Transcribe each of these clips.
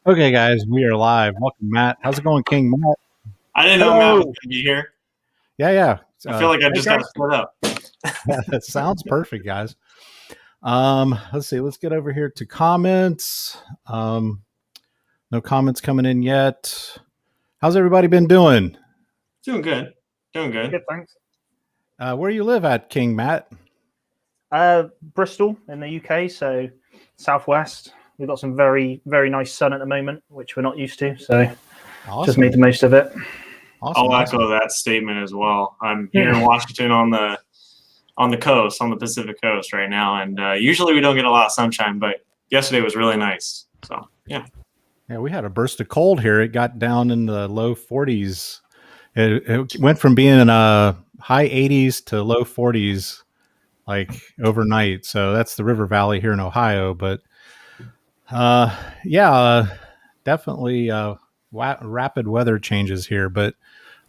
Okay, guys, we are live. Welcome, Matt. How's it going, King Matt? I didn't know Matt was going to be here. Yeah. I feel like I hey, just guys. got split up. That sounds perfect, guys. Let's see. Let's get over here to comments. No comments coming in yet. How's everybody been doing? Doing good. Good, thanks. Where you live at, King Matt? Bristol in the UK, so southwest. We've got some very, very nice sun at the moment, which we're not used to. So just make the most of it. I'll echo that statement as well. I'm here in Washington on the coast, on the Pacific coast right now, and usually we don't get a lot of sunshine, but yesterday was really nice. So yeah. Yeah, we had a burst of cold here. It got down in the low 40s. It went from being in high 80s to low 40s like overnight. So that's the River Valley here in Ohio. But definitely rapid weather changes here. But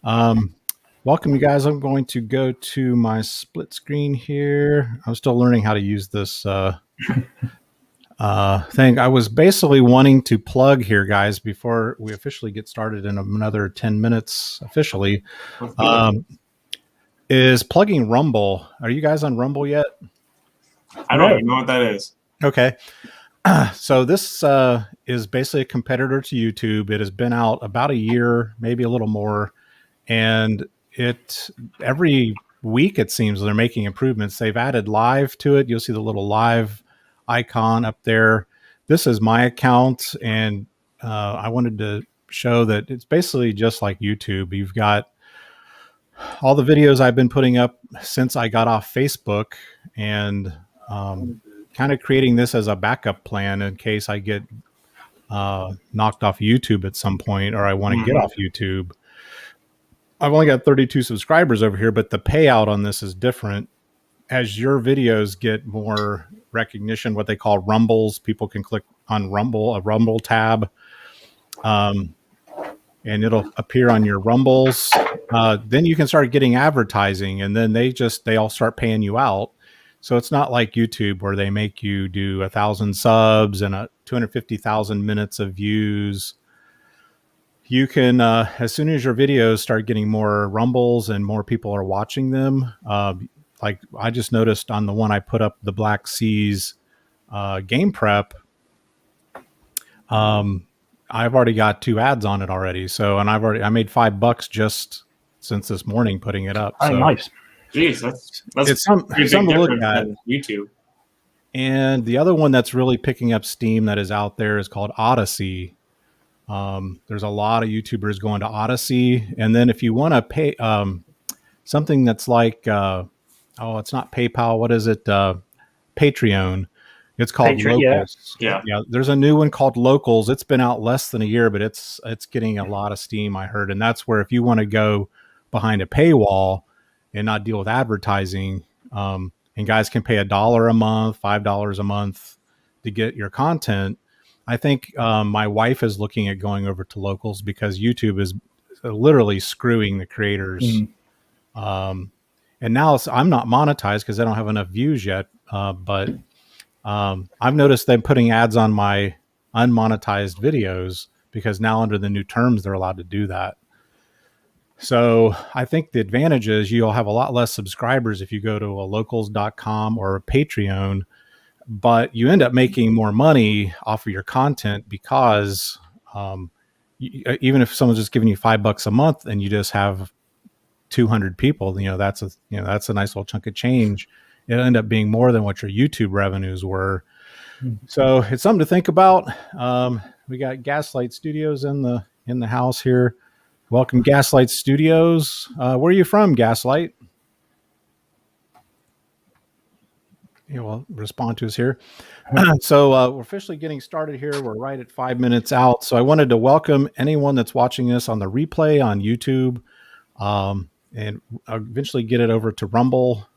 welcome, you guys. I'm going to go to my split screen here. I'm still learning how to use this thing. I was basically wanting to plug here, guys, before we officially get started in another 10 minutes officially, is plugging Rumble. Are you guys on Rumble yet? I don't even know what that is. Okay. So this is basically a competitor to YouTube. It has been out about a year, maybe a little more. And every week, it seems they're making improvements. They've added live to it. You'll see the little live icon up there. This is my account, and I wanted to show that it's basically just like YouTube. You've got all the videos I've been putting up since I got off Facebook, and kind of creating this as a backup plan in case I get knocked off YouTube at some point, or I want to get off YouTube. I've only got 32 subscribers over here, but the payout on this is different. As your videos get more recognition, what they call rumbles, people can click on a Rumble tab, and it'll appear on your rumbles. Then you can start getting advertising, and then they all start paying you out. So it's not like YouTube where they make you do 1,000 subs and 250,000 minutes of views. You can, as soon as your videos start getting more rumbles and more people are watching them, like I just noticed on the one I put up, the Black Seas game prep, I've already got 2 ads on it already. So, and I made $5 just since this morning putting it up. Oh, so, nice. Geez, that's it's something to look at. YouTube. And the other one that's really picking up steam that is out there is called Odyssey. There's a lot of YouTubers going to Odyssey. And then if you want to pay something that's like, it's not PayPal. What is it? Patreon. It's called Locals. Yeah. There's a new one called Locals. It's been out less than a year, but it's getting a lot of steam, I heard. And that's where if you want to go behind a paywall and not deal with advertising, and guys can pay $1 a month, $5 a month to get your content. I think my wife is looking at going over to Locals because YouTube is literally screwing the creators. And now I'm not monetized because I don't have enough views yet. But I've noticed them putting ads on my unmonetized videos because now under the new terms, they're allowed to do that. So I think the advantage is you'll have a lot less subscribers if you go to a locals.com or a Patreon, but you end up making more money off of your content because even if someone's just giving you $5 a month and you just have 200 people, that's a nice little chunk of change. It'll end up being more than what your YouTube revenues were. So it's something to think about. We got Gaslight Studios in the house here. Welcome, Gaslight Studios. Where are you from, Gaslight? Will respond to us here. So we're officially getting started here. We're right at 5 minutes out. So I wanted to welcome anyone that's watching us on the replay on YouTube, and eventually get it over to Rumble,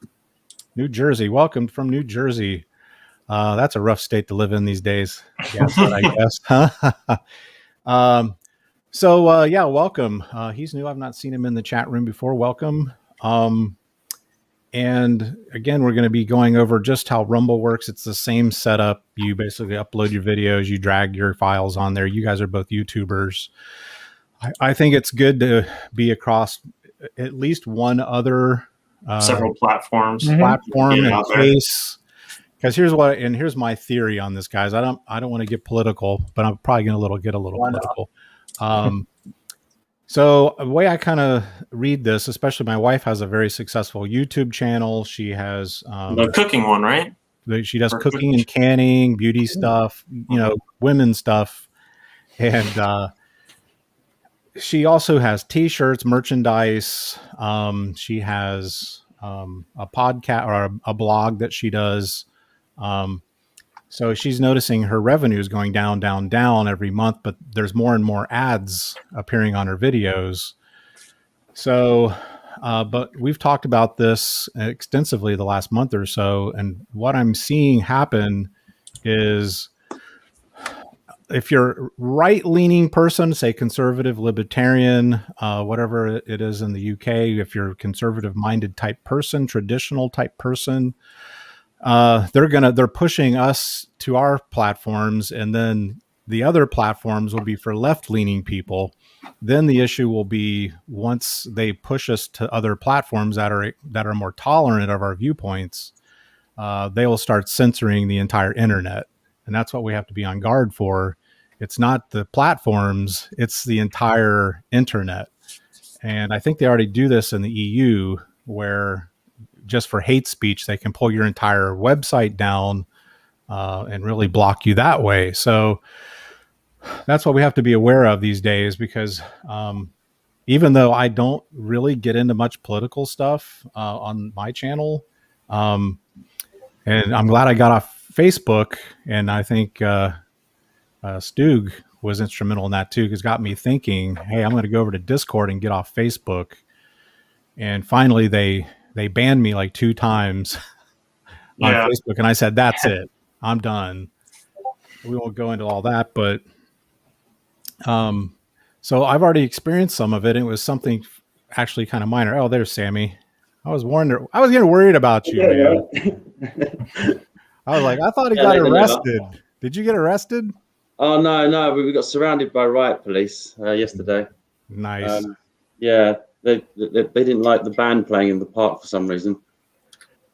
New Jersey. Welcome from New Jersey. That's a rough state to live in these days. Gaslight, I guess. Welcome. He's new. I've not seen him in the chat room before. Welcome. And again, we're going to be going over just how Rumble works. It's the same setup. You basically upload your videos, you drag your files on there. You guys are both YouTubers. I think it's good to be across at least one other several platforms platform in case. Because here's my theory on this, guys. I don't want to get political, but I'm probably going to get a little political. So the way I kind of read this, especially my wife has a very successful YouTube channel. She has the cooking one, right? She does cooking and canning, beauty stuff, women's stuff, and she also has T-shirts, merchandise. She has a podcast or a blog that she does. So she's noticing her revenue is going down, down, down every month, but there's more and more ads appearing on her videos. So, but we've talked about this extensively the last month or so. And what I'm seeing happen is if you're a right-leaning person, say conservative, libertarian, whatever it is in the UK, if you're a conservative-minded type person, traditional type person, they're pushing us to our platforms, and then the other platforms will be for left-leaning people. Then the issue will be once they push us to other platforms that are more tolerant of our viewpoints, they will start censoring the entire internet, and that's what we have to be on guard for. It's not the platforms; it's the entire internet, and I think they already do this in the EU, where just for hate speech, they can pull your entire website down and really block you that way. So that's what we have to be aware of these days, because even though I don't really get into much political stuff on my channel, and I'm glad I got off Facebook, and I think Stug was instrumental in that too, because it got me thinking, hey, I'm going to go over to Discord and get off Facebook. And finally, they banned me like 2 times on Facebook, and I said, that's it. I'm done. We won't go into all that, but so I've already experienced some of it. It was something actually kind of minor. Oh, there's Sammy. I was getting worried about you, man. I was like, I thought he got arrested. Did you get arrested? Oh, no. We got surrounded by riot police yesterday. Nice. Yeah. They didn't like the band playing in the park for some reason.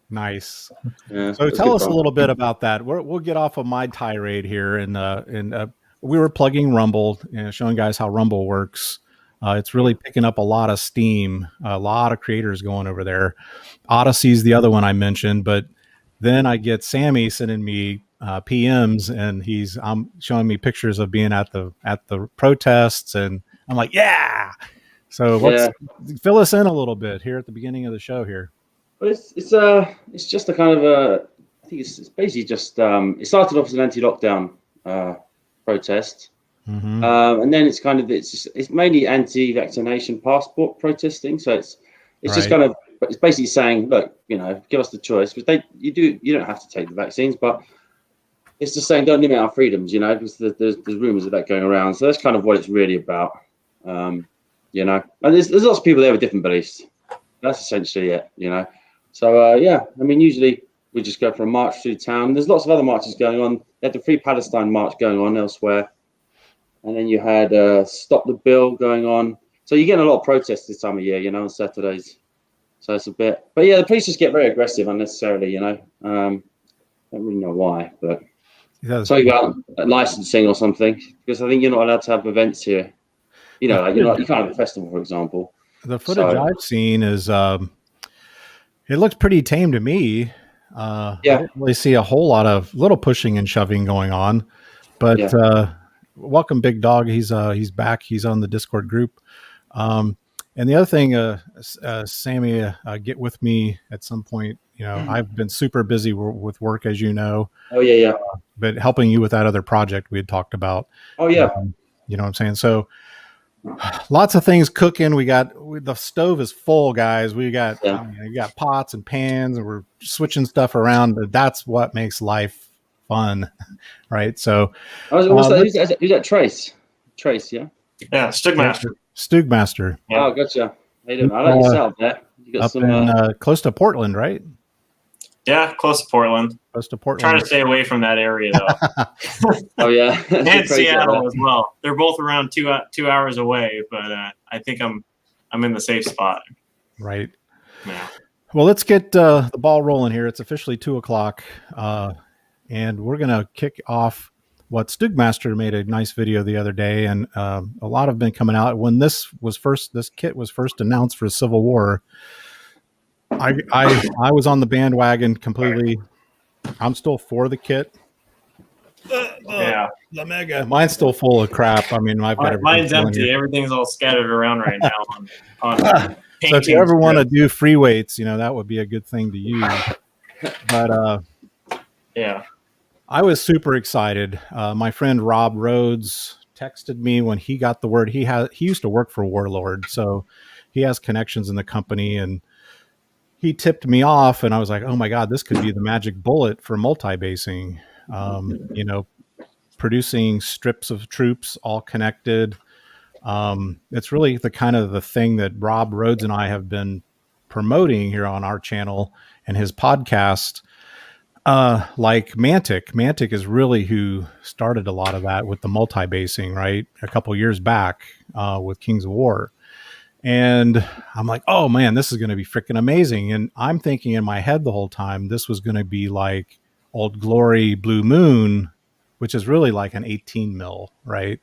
Nice. Yeah, so tell us a little bit about that. We'll get off of my tirade here, and we were plugging Rumble, showing guys how Rumble works. It's really picking up a lot of steam. A lot of creators going over there. Odyssey's the other one I mentioned, but then I get Sammy sending me PMs, and I'm showing me pictures of being at the protests, and I'm like, yeah. So let's fill us in a little bit here at the beginning of the show here. Well, it's just a kind of I think it's basically just it started off as an anti-lockdown protest, and then it's mainly anti-vaccination passport protesting. So it's just kind of, it's basically saying, look, give us the choice, because you don't have to take the vaccines, but it's just saying don't limit our freedoms, because there's rumors of that going around. So that's kind of what it's really about. And there's lots of people there with different beliefs. That's essentially it, So usually we just go for a march through town. There's lots of other marches going on. They had the Free Palestine march going on elsewhere, and then you had Stop the Bill going on. So you're getting a lot of protests this time of year, on Saturdays. So it's a bit, but yeah, the police just get very aggressive unnecessarily. Don't really know why, but something about licensing or something, because I think you're not allowed to have events here. You can't have a festival, for example. The footage I've seen is it looks pretty tame to me. I didn't really see a whole lot of little pushing and shoving going on, but welcome, Big Dog. He's back. He's on the Discord group. And the other thing, Sammy, get with me at some point. I've been super busy with work, as you know. Oh yeah. But helping you with that other project we had talked about. Oh yeah. You know what I'm saying? So lots of things cooking. The stove is full, guys. We got we got pots and pans, and we're switching stuff around. But that's what makes life fun, right? So, who's that? Trace, yeah. Yeah, Stugmaster. Stugmaster. Yeah. Oh, gotcha. I like your setup there. You got up some in close to Portland, right? Yeah, close to Portland. Close to Portland. Trying to stay away from that area though. Oh yeah, And Seattle as well. They're both around 2 hours away, but I think I'm in the safe spot. Right. Yeah. Well, let's get the ball rolling here. It's officially 2:00, and we're going to kick off what Stugmaster made a nice video the other day, and a lot have been coming out. When this kit was first announced for Civil War, I was on the bandwagon completely. I'm still for the kit. Yeah. The Mega. Mine's still full of crap. I mean, I've got mine's empty. Everything's all scattered around right now on so if you ever want to do free weights, that would be a good thing to use. But yeah, I was super excited. My friend Rob Rhodes texted me when he got the word. He used to work for Warlord, so he has connections in the company, and he tipped me off, and I was like, oh my God, this could be the magic bullet for multi-basing. Producing strips of troops all connected. It's really the kind of the thing that Rob Rhodes and I have been promoting here on our channel and his podcast. Like Mantic. Mantic is really who started a lot of that with the multi-basing, right? A couple years back with Kings of War. And I'm like, oh man, this is going to be freaking amazing. And I'm thinking in my head the whole time, this was going to be like Old Glory Blue Moon, which is really like an 18 mil, right?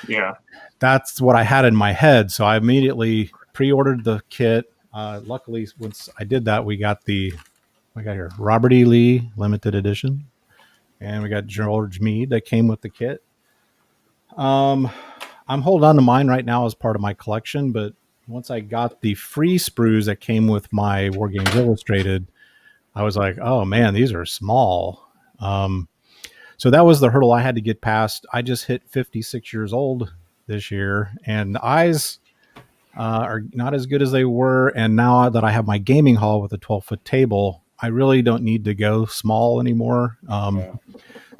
Yeah. That's what I had in my head. So I immediately pre-ordered the kit. Luckily, once I did that, we got here Robert E. Lee limited edition, and we got George Meade that came with the kit. I'm holding on to mine right now as part of my collection, but once I got the free sprues that came with my War Games Illustrated, I was like, oh man, these are small. So that was the hurdle I had to get past. I just hit 56 years old this year, and the eyes are not as good as they were. And now that I have my gaming hall with a 12-foot table, I really don't need to go small anymore.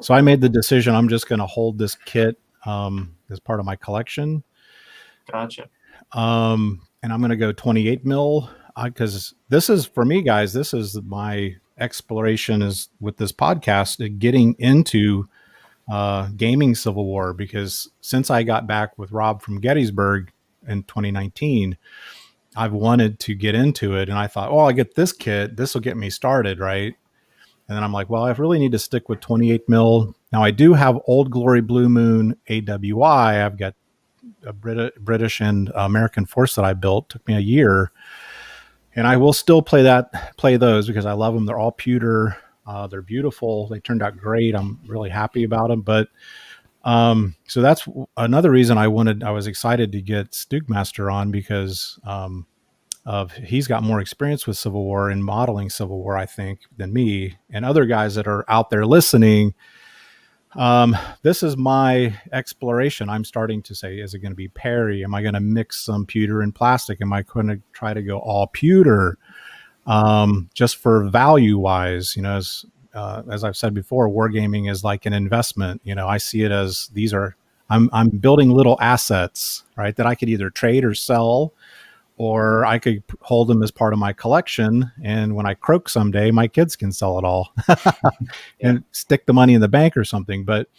So I made the decision I'm just going to hold this kit as part of my collection. Gotcha. And I'm going to go 28 mil because this is, for me, guys, this is my exploration is with this podcast, getting into gaming Civil War, because since I got back with Rob from Gettysburg in 2019, I've wanted to get into it. And I thought, I get this kit, this will get me started, right? And then I'm like, well, I really need to stick with 28 mil. Now I do have Old Glory Blue Moon AWI. I've got a British and American force that I built. Took me a year. And I will still play those because I love them. They're all pewter. They're beautiful. They turned out great. I'm really happy about them. But so that's another reason I was excited to get Stugmaster on, because he's got more experience with Civil War and modeling Civil War, I think, than me and other guys that are out there listening. This is my exploration. I'm starting to say, is it going to be Perry? Am I going to mix some pewter and plastic? Am I going to try to go all pewter? Just for value wise, as I've said before, wargaming is like an investment. I see it as I'm building little assets, right? That I could either trade or sell, or I could hold them as part of my collection. And when I croak someday, my kids can sell it all and stick the money in the bank or something. But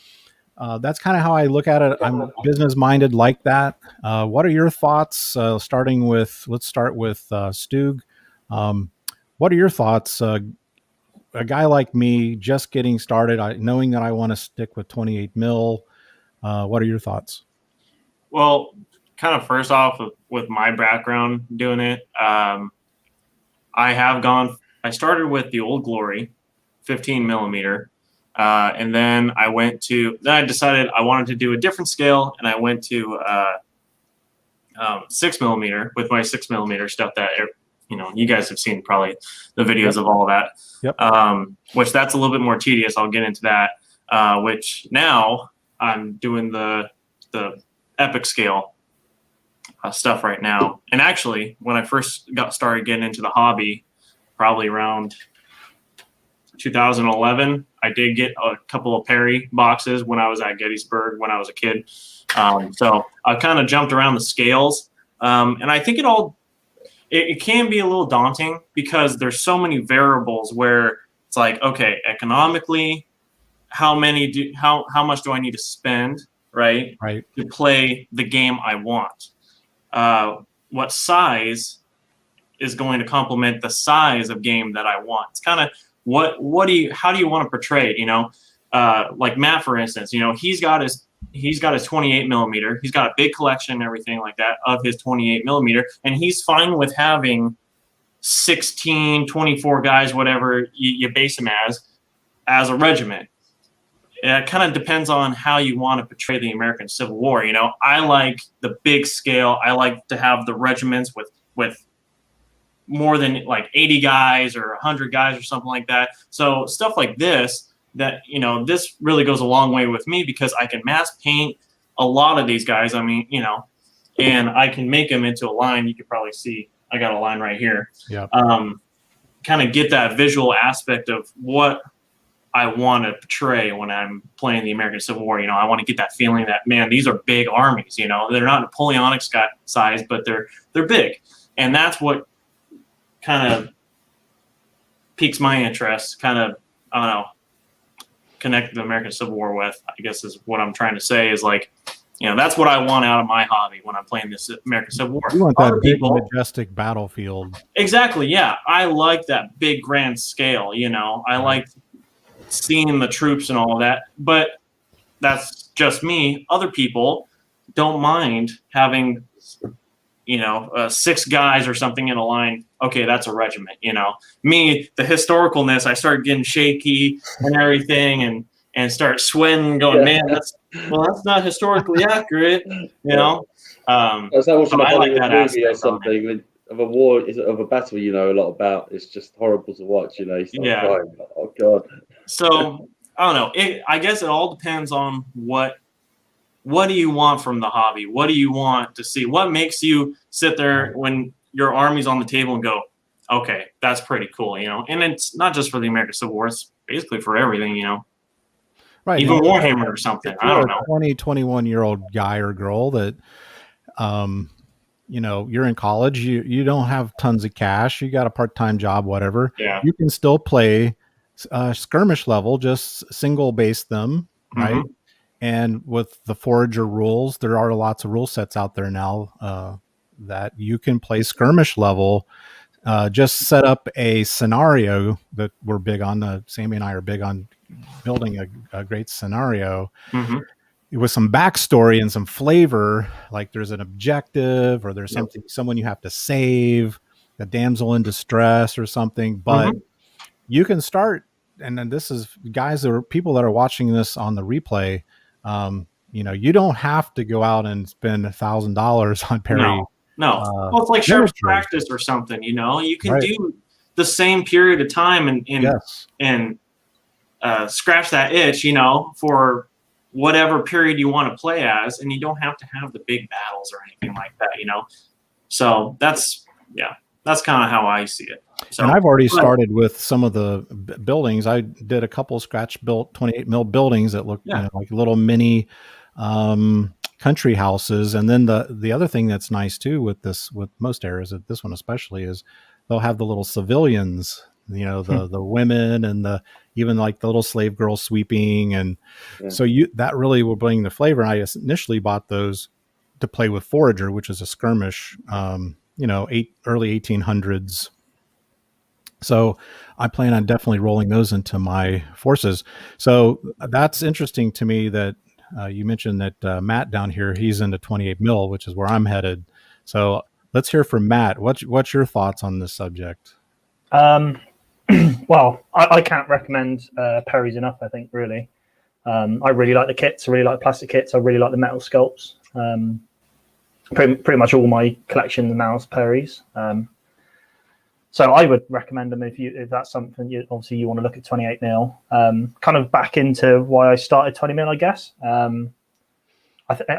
that's kind of how I look at it. I'm business minded like that. What are your thoughts? Let's start with Stug. What are your thoughts? A guy like me just getting started, knowing that I want to stick with 28 mil. What are your thoughts? Well, kind of first off with my background doing it, I started with the Old Glory 15 millimeter. And then I decided I wanted to do a different scale, and I went to 6 millimeter with my 6 millimeter stuff that, you guys have seen probably the videos of all of that. Yep. Which that's a little bit more tedious. I'll get into that, which now I'm doing the epic scale stuff right now. And actually, when I first started getting into the hobby, probably around 2011, I did get a couple of Perry boxes when I was at Gettysburg when I was a kid. So I kind of jumped around the scales. And I think it all it can be a little daunting because there's so many variables where it's like, okay, economically, how much do I need to spend, right, to play the game I want? What size is going to complement the size of game that I want? It's kind of how do you want to portray it? You know, like Matt, for instance, you know, he's got his 28 millimeter. He's got a big collection and everything like that of his 28 millimeter, and he's fine with having 16, 24 guys, whatever you base him as a regiment. It kind of depends on how you want to portray the American Civil War. You know, I like the big scale. I like to have the regiments with more than like 80 guys or 100 guys or something like that. So stuff like this, that, you know, this really goes a long way with me because I can mass paint a lot of these guys. I mean, you know, and I can make them into a line. You could probably see I got a line right here. Yeah. Kind of get that visual aspect of what I want to portray when I'm playing the American Civil War. You know, I want to get that feeling that, man, these are big armies. You know, they're not Napoleonic size, but they're big, and that's what kind of piques my interest. Kind of, I don't know, connect the American Civil War with, I guess, is what I'm trying to say. Is like, you know, that's what I want out of my hobby when I'm playing this American Civil War. You want that big, majestic battlefield. Exactly. Yeah, I like that big, grand scale. You know, I like seeing the troops and all of that, but that's just me. Other people don't mind having, you know, 6 guys or something in a line. Okay, that's a regiment. You know, me, the historicalness, I start getting shaky and everything, and start sweating, going, man, that's not historically accurate. You know, that's not watching a Hollywood movie or something of a war, of a battle. You know a lot about. It's just horrible to watch. You know, you start crying. Oh God. So I don't know. I guess it all depends on what do you want from the hobby? What do you want to see? What makes you sit there when your army's on the table and go, okay, that's pretty cool, you know? And it's not just for the American Civil War. It's basically for everything, you know? Right. Even Warhammer or something. I don't know. 20, 21-year-old guy or girl that, you know, you're in college, you don't have tons of cash, you got a part-time job, whatever. Yeah. You can still play skirmish level, just single base them, right? Mm-hmm. And with the Forager rules, there are lots of rule sets out there now that you can play skirmish level. Just set up a scenario that we're big on. Sammy and I are big on building a great scenario with some backstory and some flavor. Like there's an objective, or there's someone you have to save, a damsel in distress or something. But you can start, and then this is people that are watching this on the replay. You know, you don't have to go out and spend $1,000 on Perry. No. Well, it's like sharp practice or something. You know, you can do the same period of time and scratch that itch. You know, for whatever period you want to play as, and you don't have to have the big battles or anything like that. You know, so that's kind of how I see it. So, and I've already started with some of the buildings. I did a couple scratch built 28 mil buildings that look you know, like little mini country houses. And then the other thing that's nice too with most eras, this one especially, is they'll have the little civilians, you know, the women and even like the little slave girl sweeping. And so that really will bring the flavor. And I initially bought those to play with Forager, which is a skirmish, you know, early 1800s. So I plan on definitely rolling those into my forces. So that's interesting to me that you mentioned that Matt down here, he's into 28 mil, which is where I'm headed. So let's hear from Matt. What's your thoughts on this subject? Well, I can't recommend Perry's enough, I think, really. I really like the kits. I really like plastic kits. I really like the metal sculpts. Pretty much all my collection now is Perry's. So I would recommend them if that's something you want to look at 28 mil. Kind of back into why I started 20 mil, I guess. I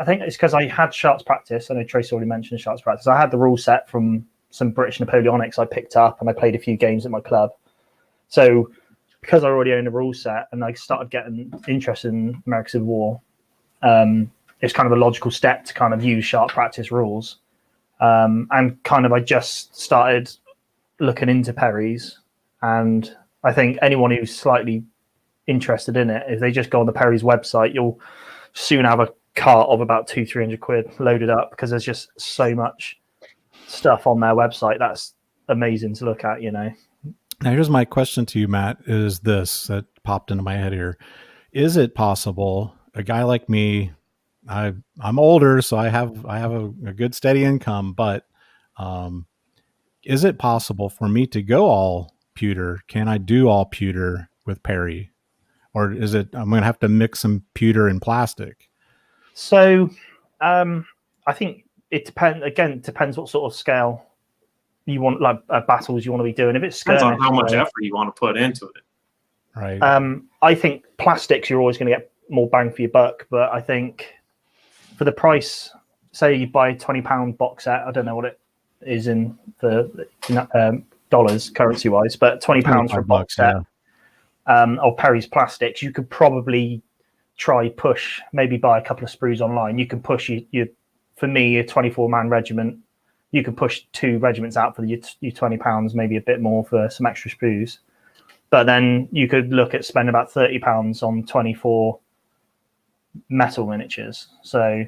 think it's because I had Sharps practice. I know Trace already mentioned Sharps practice. I had the rule set from some British Napoleonics I picked up, and I played a few games at my club. So because I already owned a rule set and I started getting interested in American Civil War, it's kind of a logical step to kind of use Sharp practice rules And kind of I just started looking into Perry's, and I think anyone who's slightly interested in it, if they just go on the Perry's website, you'll soon have a cart of about 200-300 quid loaded up, because there's just so much stuff on their website that's amazing to look at, Now here's my question to you, Matt, is this that popped into my head here. Is it possible a guy like me, I'm older, so I have a good steady income, but is it possible for me to go all pewter? Can I do all pewter with Perry? Or is it, I'm going to have to mix some pewter and plastic? So I think it depends. Again, it depends what sort of scale you want, like battles you want to be doing. If it's skirmish, depends on how much effort you want to put into it. Right. I think plastics, you're always going to get more bang for your buck. But I think for the price, say you buy a £20 box set, I don't know what it is in the dollars currency wise, but £20 for a box set of Perry's plastics, you could probably push, maybe buy a couple of sprues online. You can push your for me, a 24-man regiment, you can push 2 regiments out for your £20, maybe a bit more for some extra sprues. But then you could look at spending about £30 on 24 metal miniatures. So,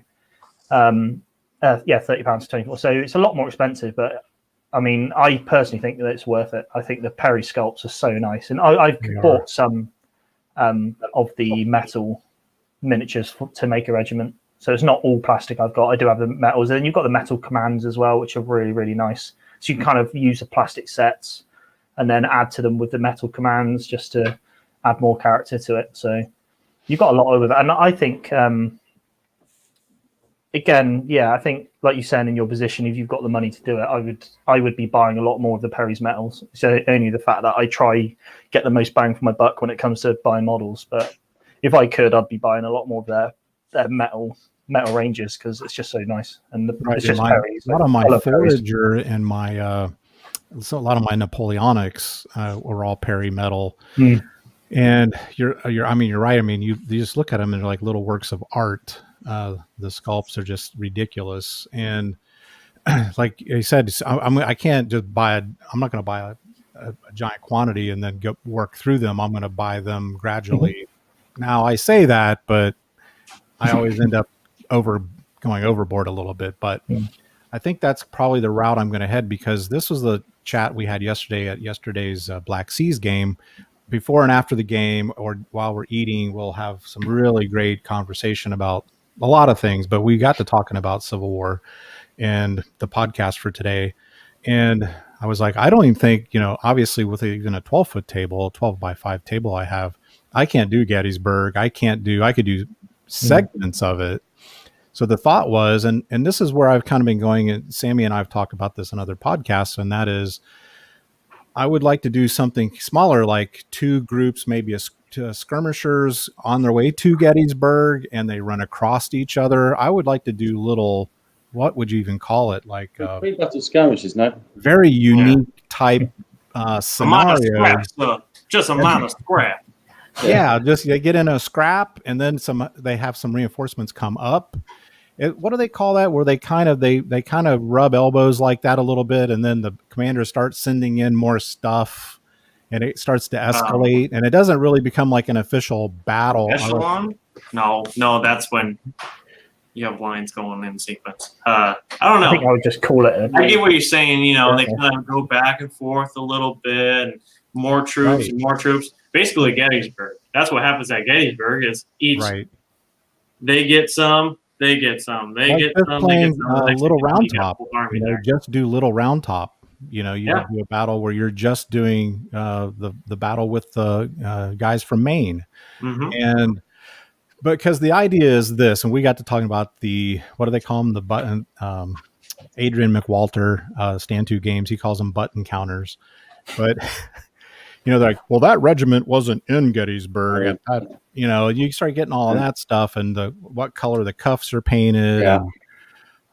£30 to 24. So it's a lot more expensive, but I mean, I personally think that it's worth it. I think the Perry sculpts are so nice, and I've bought some of the metal miniatures to make a regiment. So it's not all plastic I've got. I do have the metals. And you've got the metal commands as well, which are really, really nice. So you can kind of use the plastic sets and then add to them with the metal commands just to add more character to it. So you've got a lot over that. And I think, again, I think like you said, in your position, if you've got the money to do it, I would be buying a lot more of the Perry's metals. So only the fact that I try get the most bang for my buck when it comes to buying models. But if I could, I'd be buying a lot more of their metal ranges, because it's just so nice. And it's just Perry's. A lot of my Forager and my so a lot of my Napoleonics were all Perry metal. And you're right. I mean, you just look at them and they're like little works of art. The sculpts are just ridiculous. And like I said, I can't just buy I'm not going to buy a giant quantity and then go work through them. I'm going to buy them gradually. Now I say that, but I always end up going overboard a little bit. But I think that's probably the route I'm going to head, because this was the chat we had yesterday at yesterday's Black Seas game. Before and after the game, or while we're eating, we'll have some really great conversation about a lot of things. But we got to talking about Civil War and the podcast for today. And I was like, I don't even think, obviously with even a 12-foot table, 12 by 5 table I can't do Gettysburg. I could do segments of it. So the thought was, and this is where I've kind of been going, and Sammy and I have talked about this in other podcasts, and that is, I would like to do something smaller, like 2 groups, maybe skirmishers on their way to Gettysburg, and they run across each other. I would like to do little, what would you even call it? Like pre-battle skirmishes, no? Very unique type scenarios. Just a minor scrap. Yeah, just they get in a scrap, and then they have some reinforcements come up. What do they call that? Where they kind of rub elbows like that a little bit, and then the commander starts sending in more stuff, and it starts to escalate, and it doesn't really become like an official battle. Echelon? No, that's when you have lines going in sequence. I don't know. I think I would just call it. I get what you're saying. They kind of go back and forth a little bit, and more troops and more troops. Basically, Gettysburg. That's what happens at Gettysburg. Is each they get some, they get some, they get some. Playing little round top. Just do little round top. You do a battle where you're just doing the battle with the guys from Maine, and because the idea is this, and we got to talking about what do they call them? The button. Adrian McWalter, Stand 2 Games, he calls them button counters, but. They're like, well, that regiment wasn't in Gettysburg. And you start getting all of that stuff, and what color the cuffs are painted. Yeah.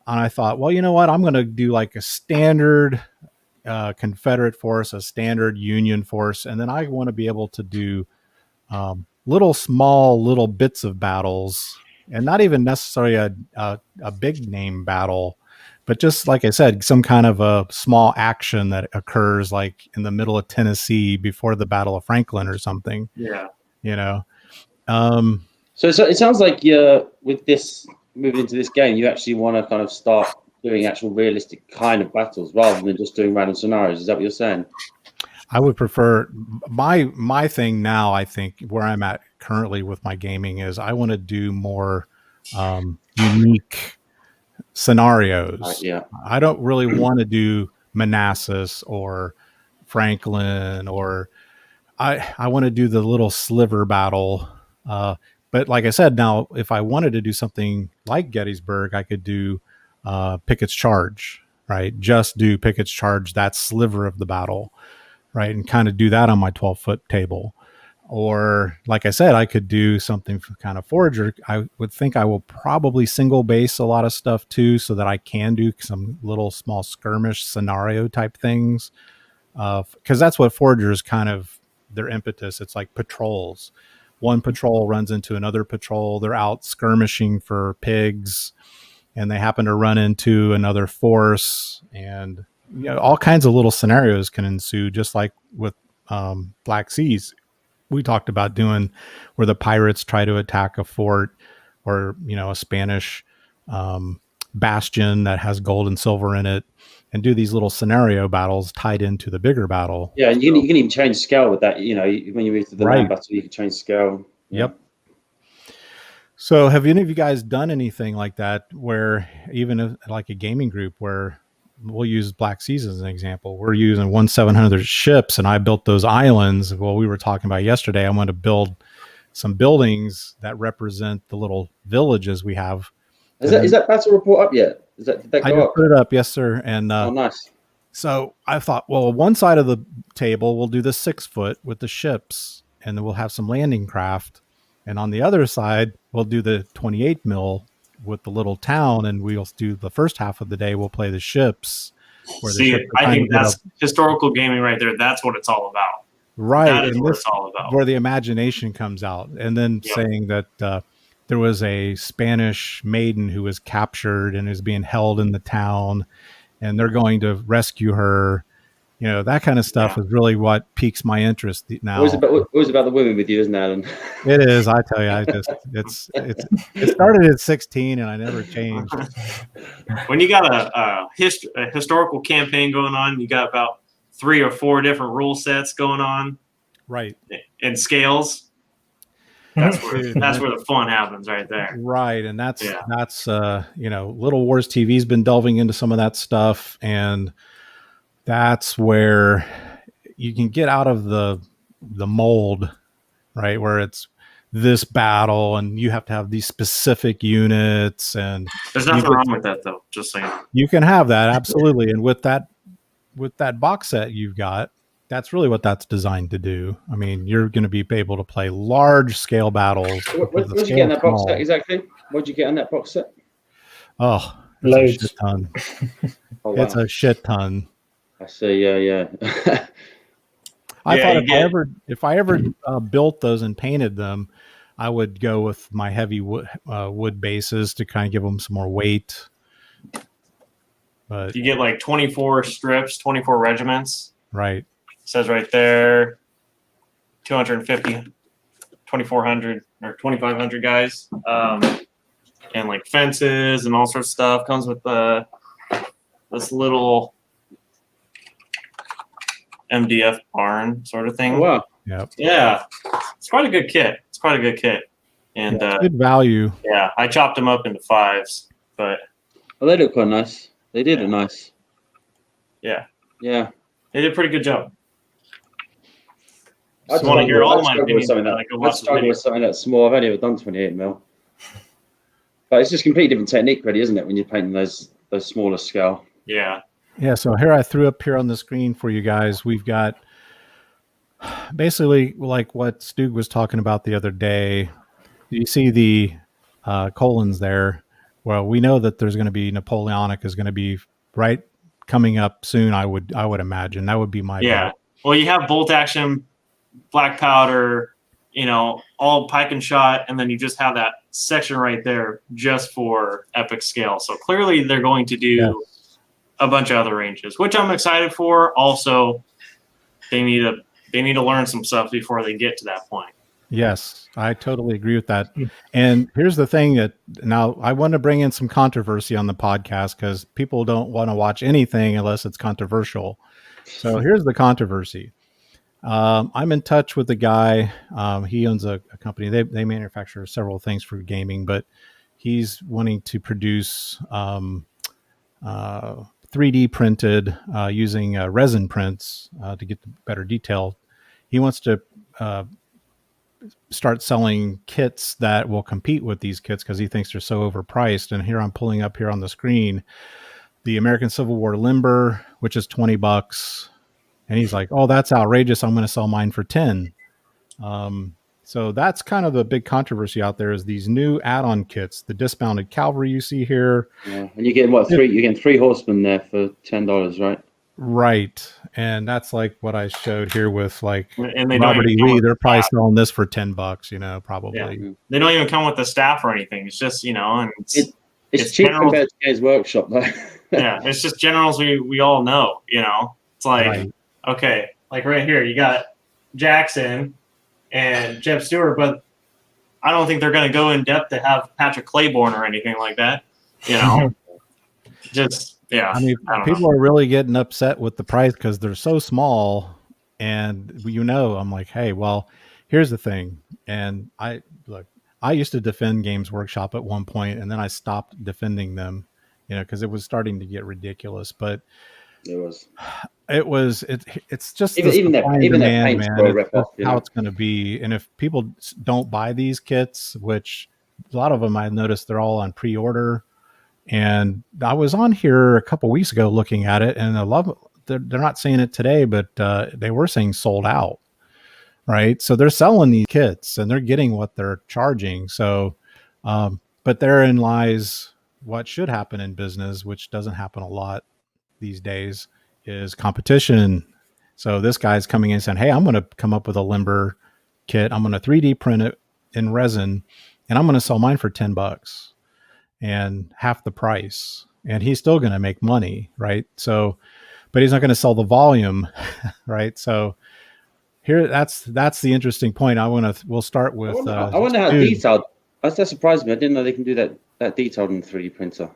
And I thought, well, you know what? I'm going to do like a standard Confederate force, a standard Union force, and then I want to be able to do little bits of battles, and not even necessarily a big name battle, but just like I said, some kind of a small action that occurs like in the middle of Tennessee before the Battle of Franklin or something. Yeah. You know. So it sounds like you're with this moving into this game, you actually want to kind of start doing actual realistic kind of battles rather than just doing random scenarios. Is that what you're saying? I would prefer my thing now. I think where I'm at currently with my gaming is I want to do more unique scenarios. Yeah. I don't really want to do Manassas or Franklin, or I want to do the little sliver battle. But like I said, now if I wanted to do something like Gettysburg, I could do Pickett's Charge, right? Just do Pickett's Charge, that sliver of the battle, right? And kind of do that on my 12-foot table. Or like I said, I could do something kind of Forager. I would think I will probably single base a lot of stuff too, so that I can do some little small skirmish scenario type things. Because that's what Foragers kind of their impetus. It's like patrols. One patrol runs into another patrol. They're out skirmishing for pigs, and they happen to run into another force, and all kinds of little scenarios can ensue, just like with Black Seas. We talked about doing where the pirates try to attack a fort, or a Spanish bastion that has gold and silver in it, and do these little scenario battles tied into the bigger battle. Yeah, and you can even change scale with that. When you move to the land battle, you can change scale. Yeah. Yep. So have any of you guys done anything like that, where even like a gaming group, where we'll use Black Seas as an example, we're using 1/700 ships, and I built those islands. Well, we were talking about yesterday, I want to build some buildings that represent the little villages we have. Is that battle report up yet? Did that go up? I put it up, yes, sir. And oh, nice. So I thought, well, one side of the table we'll do the 6-foot with the ships, and then we'll have some landing craft, and on the other side we'll do the 28 mil with the little town, and we'll do the first half of the day we'll play the ships. I think that's historical gaming right there. That's what it's all about. Right. That is what it's all about. Where the imagination comes out. And then saying that there was a Spanish maiden who was captured and is being held in the town, and they're going to rescue her. That kind of stuff is really what piques my interest now. Always about the women with you, isn't it, Alan? It is. I tell you, it started at 16 and I never changed. When you got a historical campaign going on, you got about 3 or 4 different rule sets going on, right? And scales. That's where the fun happens, right there. Right, and that's Little Wars TV's been delving into some of that stuff, and that's where you can get out of the mold, right? Where it's this battle, and you have to have these specific units, and there's nothing wrong with that, though. Just saying, you can have that, absolutely, and with that box set you've got, that's really what that's designed to do. I mean, you're going to be able to play large scale battles. What did you get in that box set exactly? What did you get in that box set? Oh, loads. A shit ton. Oh, wow. It's a shit ton. I see. Yeah. I thought if I ever built those and painted them, I would go with my heavy wood bases to kind of give them some more weight. But you get like 24 strips, 24 regiments. Right. It says right there, 250, 2,400 or 2,500 guys, and like fences and all sorts of stuff. Comes with this little MDF barn sort of thing. Oh, wow. Yep. Yeah, it's quite a good kit. And good value. Yeah, I chopped them up into 5s, but they look quite nice. They did look nice. Yeah, they did a pretty good job. I want to hear all my opinions. I struggle with something that's small. I've only ever done 28 mil, but it's just completely different technique, really, isn't it? When you're painting those smaller scale. Yeah. Yeah. So here I threw up here on the screen for you guys. We've got basically like what Stug was talking about the other day. You see the colons there. Well, we know that there's going to be Napoleonic is going to be right coming up soon. I would imagine that would be my bet. Well, you have bolt action, black powder, all pike and shot, and then you just have that section right there just for epic scale. So clearly they're going to do a bunch of other ranges, which I'm excited for. Also, they need to learn some stuff before they get to that point. Yes, I totally agree with that. And here's the thing that now I want to bring in some controversy on the podcast because people don't want to watch anything unless it's controversial. So here's the controversy. I'm in touch with a guy. He owns a company. They manufacture several things for gaming, but he's wanting to produce 3D printed using resin prints to get the better detail. He wants to start selling kits that will compete with these kits because he thinks they're so overpriced. And here I'm pulling up here on the screen the American Civil War limber, which is $20. And he's like, "Oh, that's outrageous. I'm going to sell mine for 10." So that's kind of the big controversy out there is these new add-on kits, the dismounted cavalry you see here. Yeah. And you're getting you're getting 3 horsemen there for $10, right? Right. And that's like what I showed here with like And they Robert don't E. even come Lee. with They're the probably staff. selling this for $10, probably. Yeah. They don't even come with the staff or anything. It's just, and It's cheap generals. compared to Games Workshop, though. Yeah, it's just generals we all know, It's like, Right. okay, like right here, you got Jackson and Jeb Stewart, but I don't think they're going to go in depth to have Patrick Claiborne or anything like that, Just, yeah. I mean, I don't people know. are really getting upset with the price because they're so small. And, I'm like, hey, well, here's the thing. And I used to defend Games Workshop at one point, and then I stopped defending them, because it was starting to get ridiculous. But It was. it's just Even their demand, paints man. were a It's rip-off, just how it's going to be. And if people don't buy these kits, which a lot of them I noticed they're all on pre-order. And I was on here a couple weeks ago looking at it, and they're not saying it today, but they were saying sold out, right? So they're selling these kits and they're getting what they're charging. So, but therein lies what should happen in business, which doesn't happen a lot these days, is competition. So this guy's coming in saying, "Hey, I'm going to come up with a limber kit. I'm going to 3D print it in resin, and I'm going to sell mine for $10." And half the price, and he's still going to make money, right? So, but he's not going to sell the volume, right? So here, that's the interesting point. We'll start with. I wonder how detailed. That surprised me. I didn't know they can do that detailed in the 3D printer.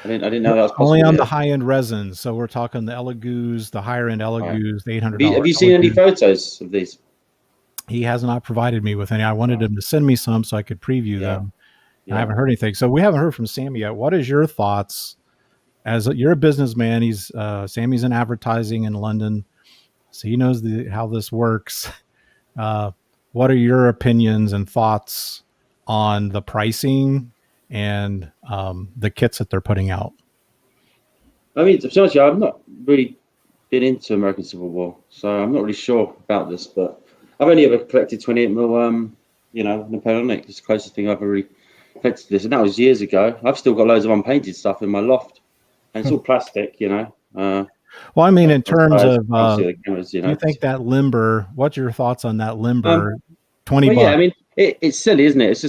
I didn't know that was possible. Only on the high end resins. So we're talking the Elegoo's, the higher end Elegoo's, the $800. Have you seen any photos of these? He has not provided me with any. I wanted him to send me some so I could preview them. I haven't heard anything. So we haven't heard from Sammy yet. What is your thoughts? As you're a businessman, Sammy's in advertising in London, so he knows how this works. What are your opinions and thoughts on the pricing and the kits that they're putting out? I mean, to be honest, I've not really been into American Civil War, so I'm not really sure about this. But I've only ever collected 28mm, Napoleonic. It's the closest thing I've ever really collected this, and that was years ago. I've still got loads of unpainted stuff in my loft, and it's all plastic, Well, I mean, in terms of, cameras, do you think that limber? What's your thoughts on that limber? $20. Yeah, I mean, it's silly, isn't it?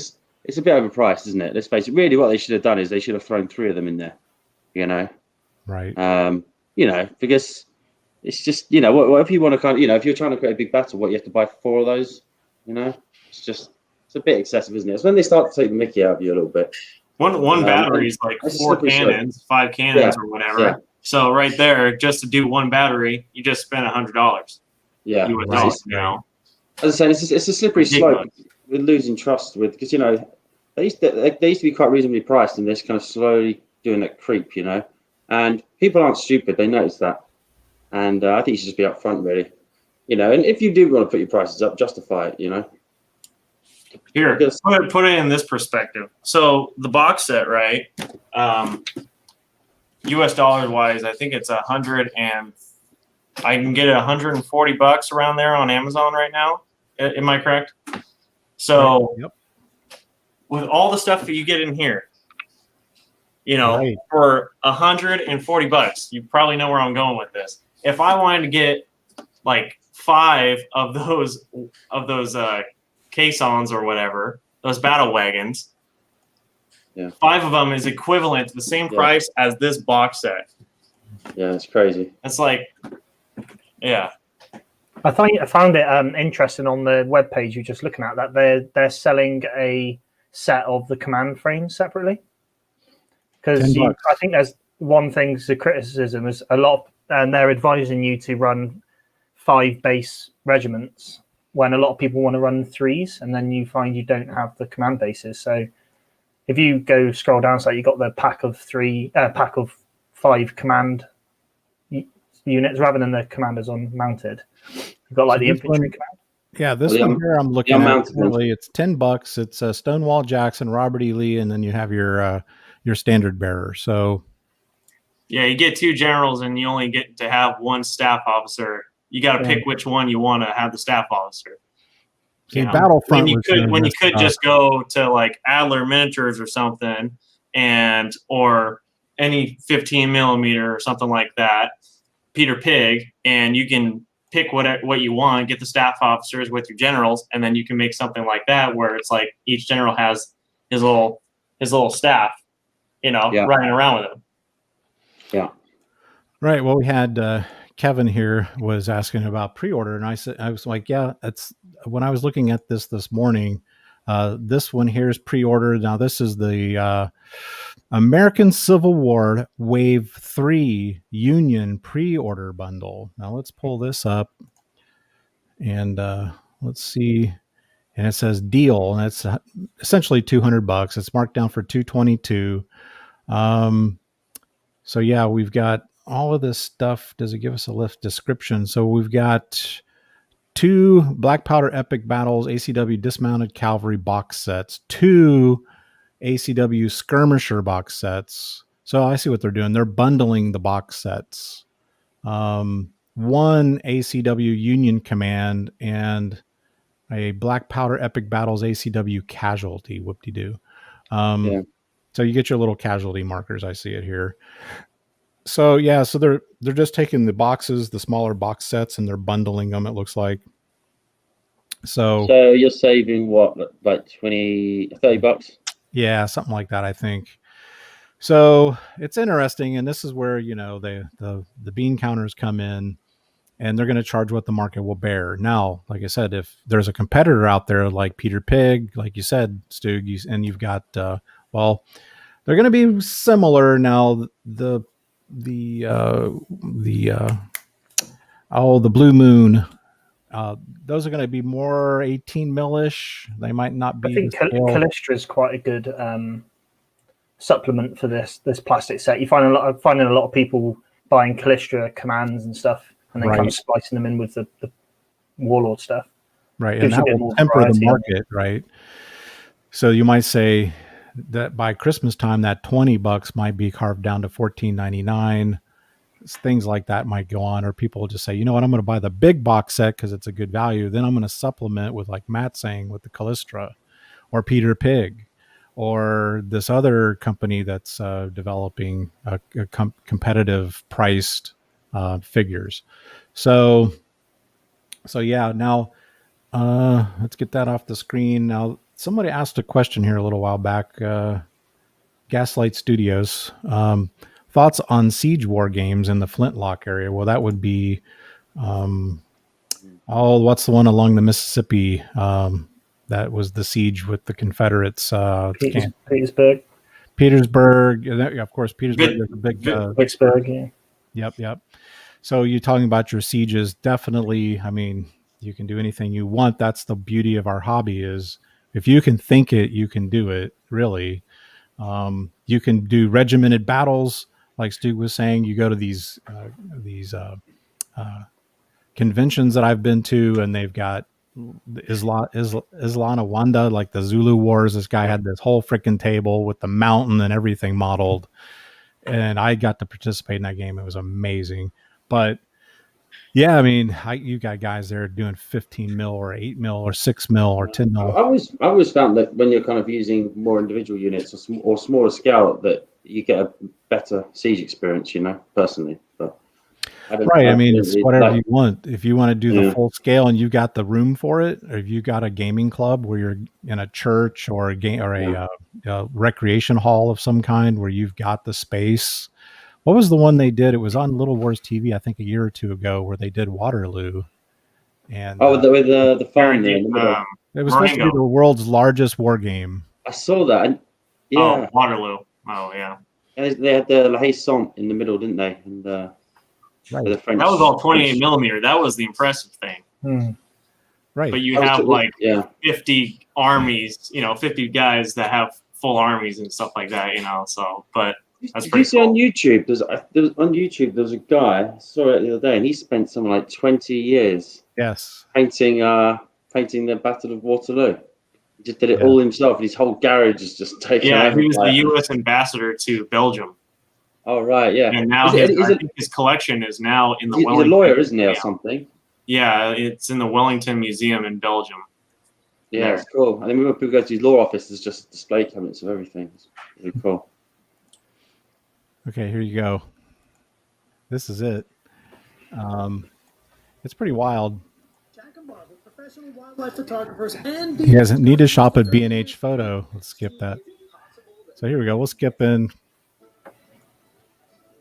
It's a bit overpriced, isn't it? Let's face it. Really, what they should have done is they should have thrown 3 of them in there, Right. Because it's just, what if you want to if you're trying to create a big battle, what you have to buy 4 of those, it's a bit excessive, isn't it? It's when they start to take the mickey out of you a little bit. One battery is like 4 cannons, 5 cannons, or whatever. Yeah. So right there, just to do one battery, you just spent $100. Yeah, right. As I say, it's a slippery slope with losing trust with, because they used to be quite reasonably priced, and they're kind of slowly doing that creep, And people aren't stupid; they notice that, and I think you should just be upfront, really, And if you do want to put your prices up, justify it, Here, put it in this perspective. So the box set, right? US dollar wise, I think it's I can get it $140 around there on Amazon right now. Am I correct? So with all the stuff that you get in here, for $140, you probably know where I'm going with this. If I wanted to get like 5 of those caissons or whatever, those battle wagons, 5 of them is equivalent to the same price as this box set. Yeah, it's crazy. It's like, yeah. I found it interesting on the webpage you're just looking at that they're selling a set of the command frames separately. Because $10. I think there's one thing the criticism is a lot, and they're advising you to run 5 base regiments when a lot of people want to run 3s, and then you find you don't have the command bases. So if you go scroll down, so you got the pack of 5 command units rather than the commanders on mounted. You've got like the infantry command. Yeah, this one here I'm looking at. Really, it's $10. It's Stonewall Jackson, Robert E. Lee, and then you have your standard bearer. So yeah, you get 2 generals and you only get to have 1 staff officer. You got to pick which one you want to have the staff officer. See, Battlefront when you could just go to like Adler miniatures or something, or any 15 millimeter or something like that, Peter Pig, and you can pick what you want, get the staff officers with your generals, and then you can make something like that where it's like each general has his little staff, running around with him. Yeah. Right. Well, we had Kevin here was asking about pre-order, and I was like, yeah, that's when I was looking at this morning. This one here is pre-order. Now this is the American Civil War Wave 3 Union pre-order bundle. Now let's pull this up and let's see. And it says deal, and it's essentially $200. It's marked down for $222. So yeah, we've got all of this stuff. Does it give us a lift description? So we've got 2 Black Powder Epic Battles ACW Dismounted Cavalry box sets, 2 ACW Skirmisher box sets. So I see what they're doing. They're bundling the box sets. 1 ACW Union Command and a Black Powder Epic Battles ACW Casualty. Whoop-de-doo. So you get your little casualty markers. I see it here. So yeah, so they're just taking the boxes, the smaller box sets, and they're bundling them, it looks like. So you're saving what, like $30? Yeah, something like that, I think. So it's interesting, and this is where the bean counters come in, and they're going to charge what the market will bear. Now, like I said, if there's a competitor out there like Peter Pig, like you said, Stu, and you've got they're going to be similar. Now the Blue Moon, those are going to be more 18 millish. They might not be. I think Callistra is quite a good supplement for this plastic set. You find a lot of people buying Callistra commands and stuff, and then kind of splicing them in with the Warlord stuff. Right, and that will temper the market, right? So you might say that by Christmas time, that $20 might be carved down to $14.99. Things like that might go on, or people will just say, you know what, I'm going to buy the big box set because it's a good value. Then I'm going to supplement with, like Matt saying, with the Callistra or Peter Pig or this other company that's developing competitive priced figures. So yeah, now let's get that off the screen. Now, somebody asked a question here a little while back. Gaslight Studios. Thoughts on siege war games in the Flintlock area? Well, that would be, what's the one along the Mississippi? That was the siege with the Confederates. Petersburg. Of course, Petersburg is a big. Vicksburg, yeah. Yep. So you're talking about your sieges. Definitely, I mean, you can do anything you want. That's the beauty of our hobby is if you can think it, you can do it, really. You can do regimented battles. Like Stu was saying, you go to these conventions that I've been to, and they've got Islana Wanda, like the Zulu Wars. This guy had this whole freaking table with the mountain and everything modeled, and I got to participate in that game. It was amazing. But yeah, I mean, you got guys there doing 15 mil or 8 mil or 6 mil or 10 mil. I always found that when you're kind of using more individual units or smaller scale, that you get a better siege experience, personally. But I mean, it's whatever you want. If you want to do the full scale and you got the room for it, or if you got a gaming club where you're in a church or a recreation hall of some kind where you've got the space, What was the one they did? It was on Little Wars TV, I think, a year or two ago, where they did Waterloo. And with the farm there in the middle. it was supposed to be the world's largest war game. I saw that. And, yeah. Oh, Waterloo. Oh, yeah. And they had the La Haye-Saint in the middle, didn't they? And right. The French, that was all 28 millimeter. That was the impressive thing. Right. But you have 50 armies, 50 guys that have full armies and stuff like that, So, but that's pretty cool. On YouTube, there's a guy, I saw it the other day, and he spent something like 20 years painting the Battle of Waterloo. He just did it all himself, and his whole garage is just taken over. Yeah, he was the U.S. ambassador to Belgium. Oh, right, yeah. And now his collection is now in the Wellington. He's a lawyer, isn't he, or something? Yeah, it's in the Wellington Museum in Belgium. Yeah, it's cool. And then when people go to his law office, there's just display cabinets of everything. It's really cool. Okay, here you go. This is it. It's pretty wild. Professional wildlife photographers and you guys need to shop at B&H Photo. Let's skip that. So here we go. We'll skip in.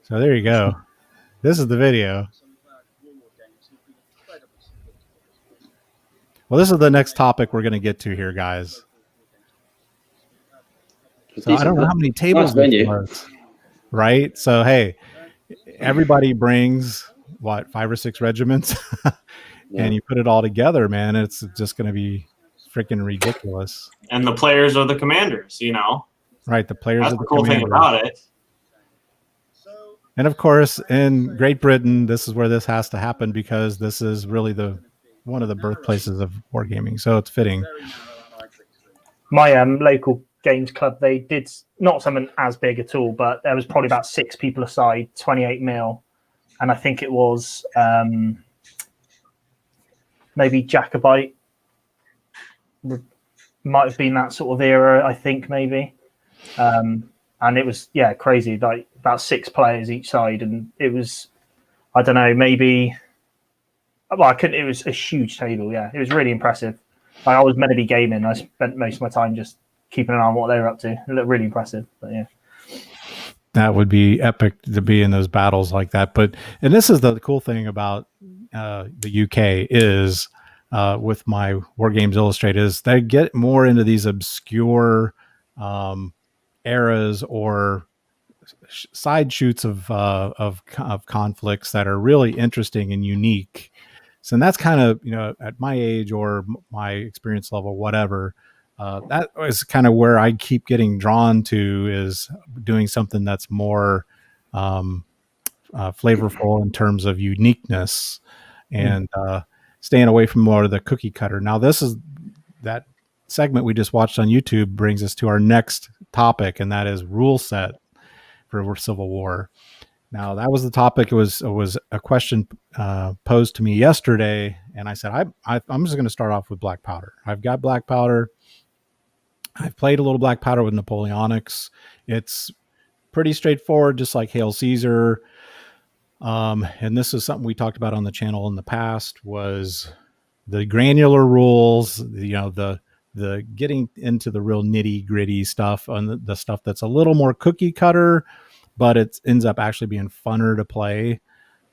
So there you go. This is the video. Well, this is the next topic we're going to get to here, guys. So I don't know how many tables this was, right? So, hey, everybody brings, 5 or 6 regiments? And you put it all together, man, it's just going to be freaking ridiculous. And the players are the commanders, Right, the players That's are the cool commanders. thing about it. And of course, in Great Britain, this is where this has to happen because this is really one of the birthplaces of wargaming. So it's fitting. My local games club, they did not something as big at all, but there was probably about 6 people aside, 28 mil. And I think it was maybe Jacobite. Might have been that sort of era, I think, maybe. And it was, crazy, like about 6 players each side. And it was, I don't know, maybe, it was a huge table, It was really impressive. I was meant to be gaming. I spent most of my time just keeping an eye on what they were up to. It looked really impressive, but yeah. That would be epic to be in those battles like that. And this is the cool thing about the UK is with my War Games Illustrated is they get more into these obscure eras or side shoots of conflicts that are really interesting and unique. So and that's kind of, at my age or my experience level, whatever, that is kind of where I keep getting drawn to is doing something that's more flavorful in terms of uniqueness and staying away from more of the cookie cutter. Now, that segment we just watched on YouTube brings us to our next topic, and that is rule set for Civil War. Now, that was the topic. It was a question posed to me yesterday, and I said, I'm just going to start off with black powder. I've got black powder. I've played a little black powder with Napoleonics. It's pretty straightforward, just like Hail Caesar. And this is something we talked about on the channel in the past, was the granular rules, the getting into the real nitty gritty stuff and the stuff that's a little more cookie cutter, but it ends up actually being funner to play.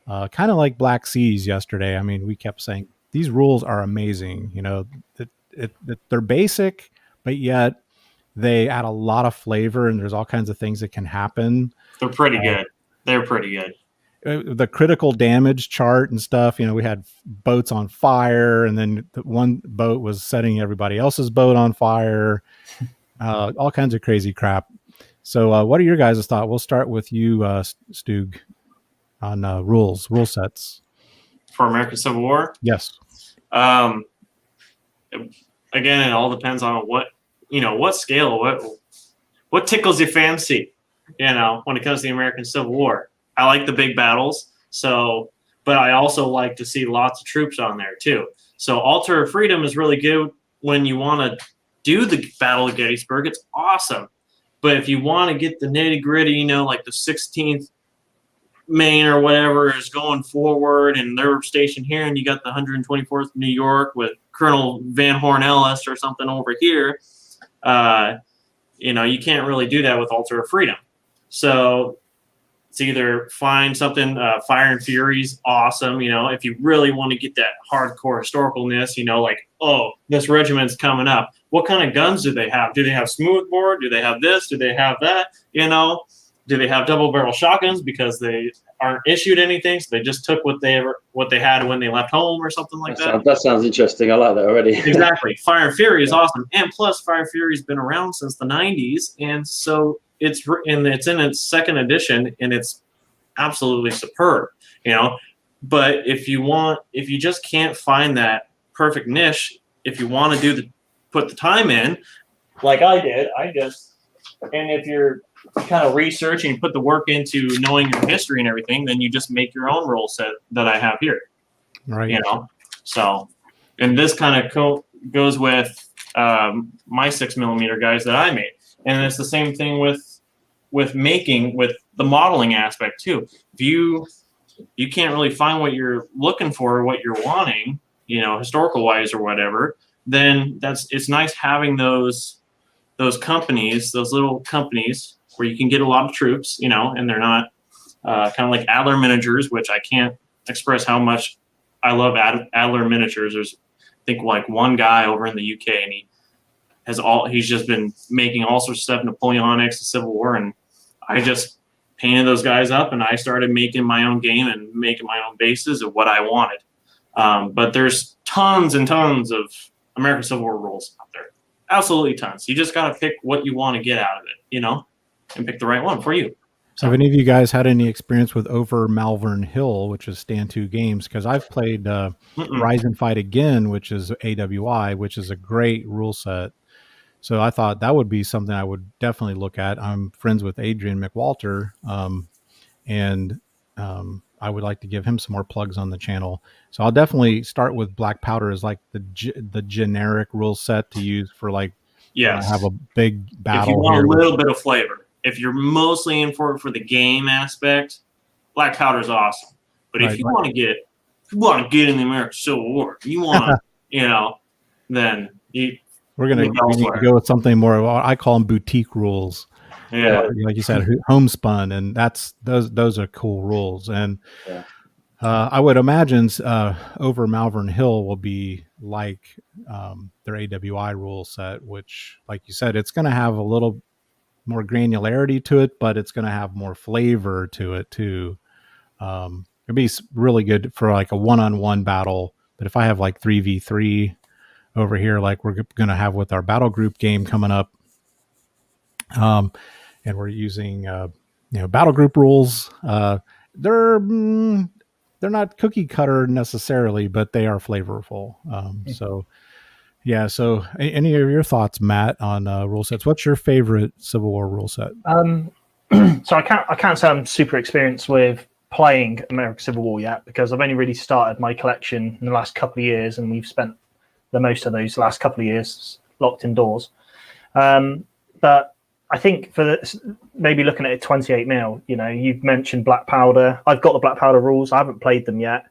Kind of like Black Seas yesterday. I mean, we kept saying these rules are amazing. They're basic, but yet they add a lot of flavor and there's all kinds of things that can happen. They're pretty good. They're pretty good. The critical damage chart and stuff, we had boats on fire, and then one boat was setting everybody else's boat on fire. All kinds of crazy crap. So what are your guys' thoughts? We'll start with you, Stug, on rule sets. For American Civil War? Yes. Again, it all depends on what scale, what tickles your fancy, when it comes to the American Civil War. I like the big battles, but I also like to see lots of troops on there too. So Altar of Freedom is really good when you want to do the Battle of Gettysburg. It's awesome. But if you want to get the nitty gritty, like the 16th Maine or whatever is going forward and they're stationed here, and you got the 124th New York with Colonel Van Horn Ellis or something over here, you can't really do that with Altar of Freedom. So It's either find something, Fire and Fury's awesome, if you really want to get that hardcore historicalness, like, oh, this regiment's coming up. What kind of guns do they have? Do they have smoothbore? Do they have this? Do they have that? Do they have double barrel shotguns because they aren't issued anything, so they just took what they had when they left home or something like that? That sounds interesting. I like that already. Exactly. Fire and Fury is awesome, and plus Fire and Fury's been around since the 90s, and so it's in its second edition, and it's absolutely superb. But if you just can't find that perfect niche, if you want to put the time in, like I did, and if you're kind of researching, put the work into knowing your history and everything, then you just make your own rule set that I have here. Right. So, and this kind of goes with my 6mm guys that I made, and it's the same thing with the modeling aspect too. If you can't really find what you're looking for or what you're wanting, historical wise or whatever, then it's nice having those companies, those little companies where you can get a lot of troops, and they're not kind of like Adler miniatures, which I can't express how much I love Adler miniatures. There's, I think, like one guy over in the UK, and he's just been making all sorts of stuff, Napoleonics, the Civil War, and I just painted those guys up, and I started making my own game and making my own bases of what I wanted. But there's tons and tons of American Civil War rules out there. Absolutely tons. You just got to pick what you want to get out of it, and pick the right one for you. So have any of you guys had any experience with Over Malvern Hill, which is Stand 2 Games? Because I've played Rise and Fight Again, which is AWI, which is a great rule set. So I thought that would be something I would definitely look at. I'm friends with Adrian McWalter, and I would like to give him some more plugs on the channel. So I'll definitely start with Black Powder as like the generic rule set to use for like have a big battle. If you want a little bit of flavor, if you're mostly in for the game aspect, Black Powder is awesome. But if you want to get in the American Civil War, you want to, then we're gonna go with something more. I call them boutique rules. Yeah, like you said, homespun, and those are cool rules. And I would imagine Over Malvern Hill will be like their AWI rule set, which, like you said, it's going to have a little more granularity to it, but it's going to have more flavor to it too. It'd be really good for like a one-on-one battle. But if I have like 3v3 over here, like we're going to have with our battle group game coming up, and we're using battle group rules, they're not cookie cutter necessarily, but they are flavorful. So any of your thoughts, Matt, on rule sets? What's your favorite Civil War rule set? So I can't say I'm super experienced with playing American Civil War yet, because I've only really started my collection in the last couple of years, and we've spent the most of those last couple of years locked indoors. But I think for maybe looking at it 28mm, you've mentioned Black Powder. I've got the Black Powder rules. I haven't played them yet.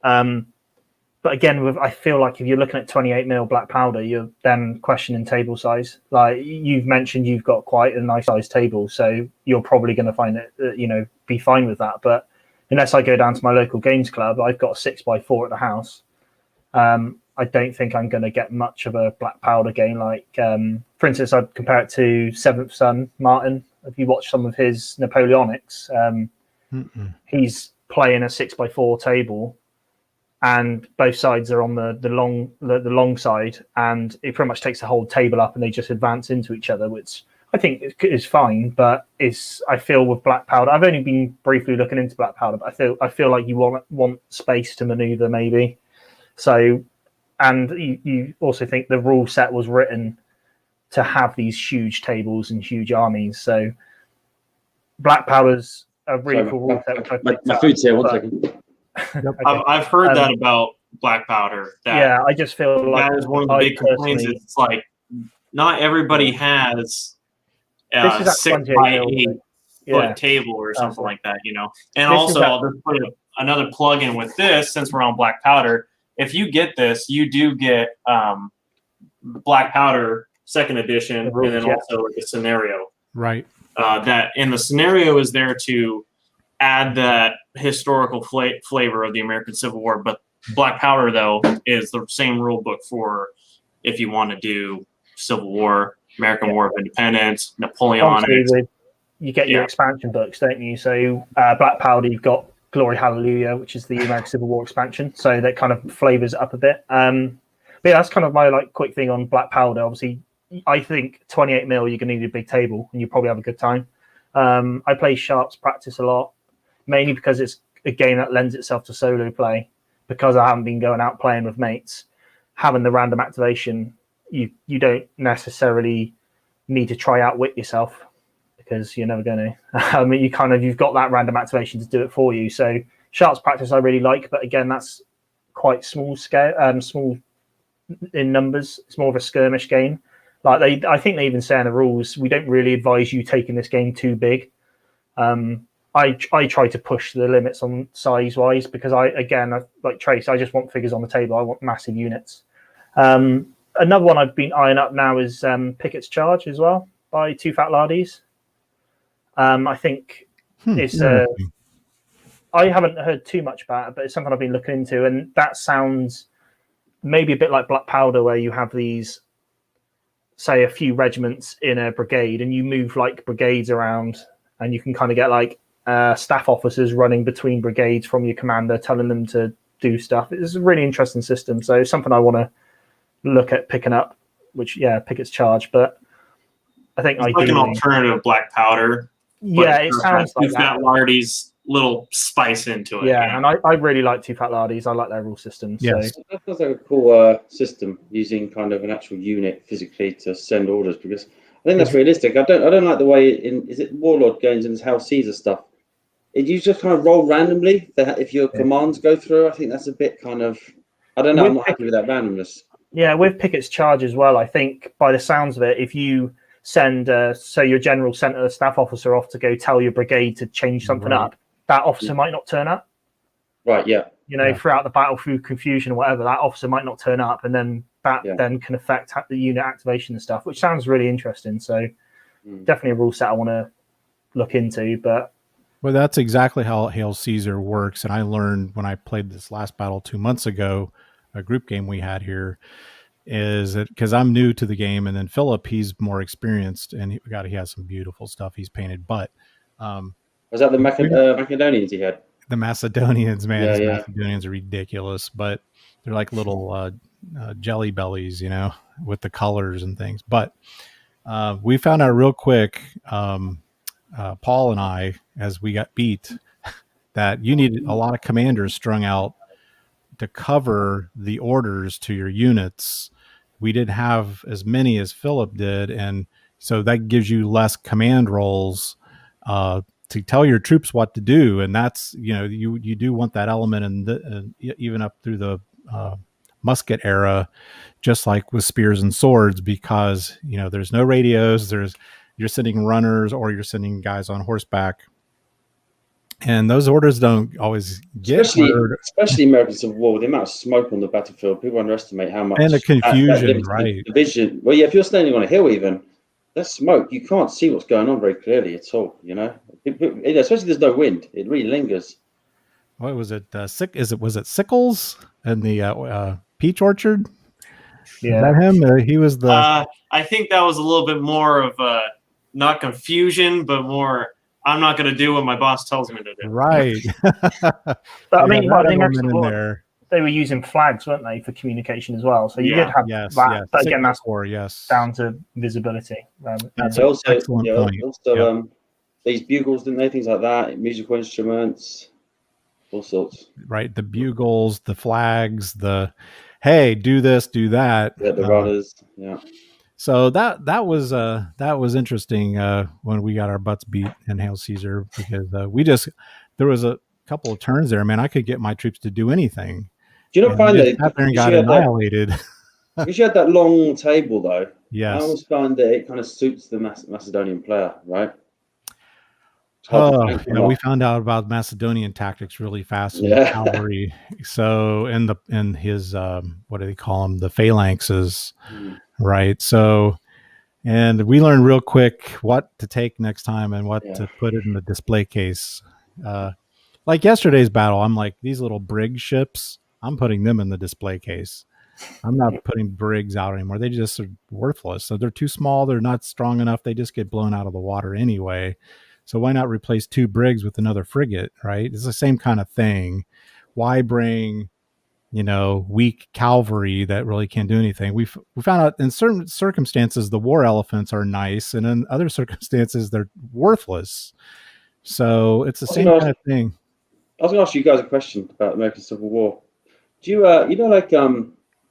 But again, I feel like if you're looking at 28mm Black Powder, you're then questioning table size. Like you've mentioned, you've got quite a nice size table, so you're probably going to find it, be fine with that. But unless I go down to my local games club, I've got a 6x4 at the house. I don't think I'm going to get much of a Black Powder game. Like, for instance, I'd compare it to Seventh Son Martin. If you watch some of his Napoleonics, he's playing a 6x4 table, and both sides are on the long side, and it pretty much takes the whole table up, and they just advance into each other, which I think is fine. But I feel with Black Powder, I've only been briefly looking into Black Powder, but I feel like you want space to maneuver maybe. So. And you also think the rule set was written to have these huge tables and huge armies. So Black Powder's a really cool rule set. My food's here. 1 second. Okay. I've heard that about Black Powder. I just feel like that is one of the big complaints. It's like not everybody has a 6x8 foot table or something like that, And also, I'll just put another plug in with this, since we're on Black Powder. If you get this, you do get Black Powder second edition, and then also like a scenario. Right. And the scenario is there to add that historical flavor of the American Civil War. But Black Powder, though, is the same rule book for if you want to do Civil War, American War of Independence, Napoleonic. You get your expansion books, don't you? So Black Powder, you've got Glory Hallelujah, which is the American Civil War expansion. So that kind of flavors it up a bit. But yeah, that's kind of my quick thing on Black Powder. Obviously, I think 28 mil, you're going to need a big table, and you probably have a good time. I play Sharps Practice a lot, mainly because it's a game that lends itself to solo play. Because I haven't been going out playing with mates, having the random activation, you don't necessarily need to try outwit yourself, because you're never going to. I mean, you've got that random activation to do it for you. So Sharps Practice I really like, but again, that's quite small scale, small in numbers. It's more of a skirmish game. I think they even say in the rules, we don't really advise you taking this game too big. I try to push the limits on size wise, because I like Trace, I just want figures on the table. I want massive units. Another one I've been eyeing up now is Pickett's Charge as well by Two Fat Lardies. I think it's I haven't heard too much about it, but it's something I've been looking into, and that sounds maybe a bit like Black Powder, where you have these, say, a few regiments in a brigade, and you move brigades around, and you can kind of get staff officers running between brigades from your commander, telling them to do stuff. It's a really interesting system, so something I want to look at picking up. Pickett's Charge, but I think it's like an alternative Black Powder. Yeah, it sounds like that. Lardy's little spice into it. Yeah, and I really like Two Fat Lardies. I like their rule system. Yes. So that feels like a cool system, using kind of an actual unit physically to send orders, because I think that's realistic. I don't like the way is it Warlord Games and House Caesar stuff. You just kind of roll randomly if your commands go through. I think that's a bit kind of, I don't know. I'm not happy with that randomness. Yeah, with Pickett's Charge as well, I think by the sounds of it, if you send your general sent a staff officer off to go tell your brigade to change something up, that officer might not turn up. Right, yeah. Throughout the battle, through confusion or whatever, that officer might not turn up, and then that then can affect the unit activation and stuff, which sounds really interesting. So definitely a rule set I want to look into. But well, that's exactly how Hail Caesar works. And I learned when I played this last battle 2 months ago, a group game we had here, is that because I'm new to the game, and then Philip, he's more experienced, and he has some beautiful stuff he's painted. But was that the Macedonians he had? The Macedonians, man, these Macedonians are ridiculous, but they're like little jelly bellies, with the colors and things. But we found out real quick, Paul and I, as we got beat, that you need a lot of commanders strung out to cover the orders to your units. We didn't have as many as Philip did, and so that gives you less command roles to tell your troops what to do. And that's, you do want that element, and even up through the musket era, just like with spears and swords, because there's no radios, you're sending runners or you're sending guys on horseback, and those orders don't always get especially American Civil War, with the amount of smoke on the battlefield. People underestimate how much, and the confusion, right? The vision. Well, if you're standing on a hill, even there's smoke, you can't see what's going on very clearly at all. Especially there's no wind; it really lingers. What was it? Was it Sickles and the peach orchard? Yeah, is that him? He was the. I think that was a little bit more of not confusion, but more, I'm not going to do what my boss tells me to do. Right. But I mean, they were using flags, weren't they, for communication as well? So you did have that. But again, that's down to visibility. That's an excellent point. Also, these bugles, didn't they? Things like that, musical instruments, all sorts. Right. The bugles, the flags, the, hey, do this, do that. Yeah, the rudders. Yeah. So that was interesting when we got our butts beat in Hail Caesar, because there was a couple of turns there, man. I could get my troops to do anything. Do you not find that sat there and got annihilated? Because you had that long table, though. Yes. I always find that it kind of suits the Macedonian player, right? We found out about Macedonian tactics really fast in the cavalry. So in his what do they call them? The phalanxes, right? So, and we learned real quick what to take next time and what to put it in the display case. Like yesterday's battle, I'm like, these little brig ships, I'm putting them in the display case. I'm not putting brigs out anymore. They just are worthless. So they're too small. They're not strong enough. They just get blown out of the water anyway. So why not replace 2 brigs with another frigate, right? It's the same kind of thing. Why bring, weak cavalry that really can't do anything? We found out in certain circumstances the war elephants are nice, and in other circumstances they're worthless. So it's the same kind of thing. I was going to ask you guys a question about American Civil War. Do you, like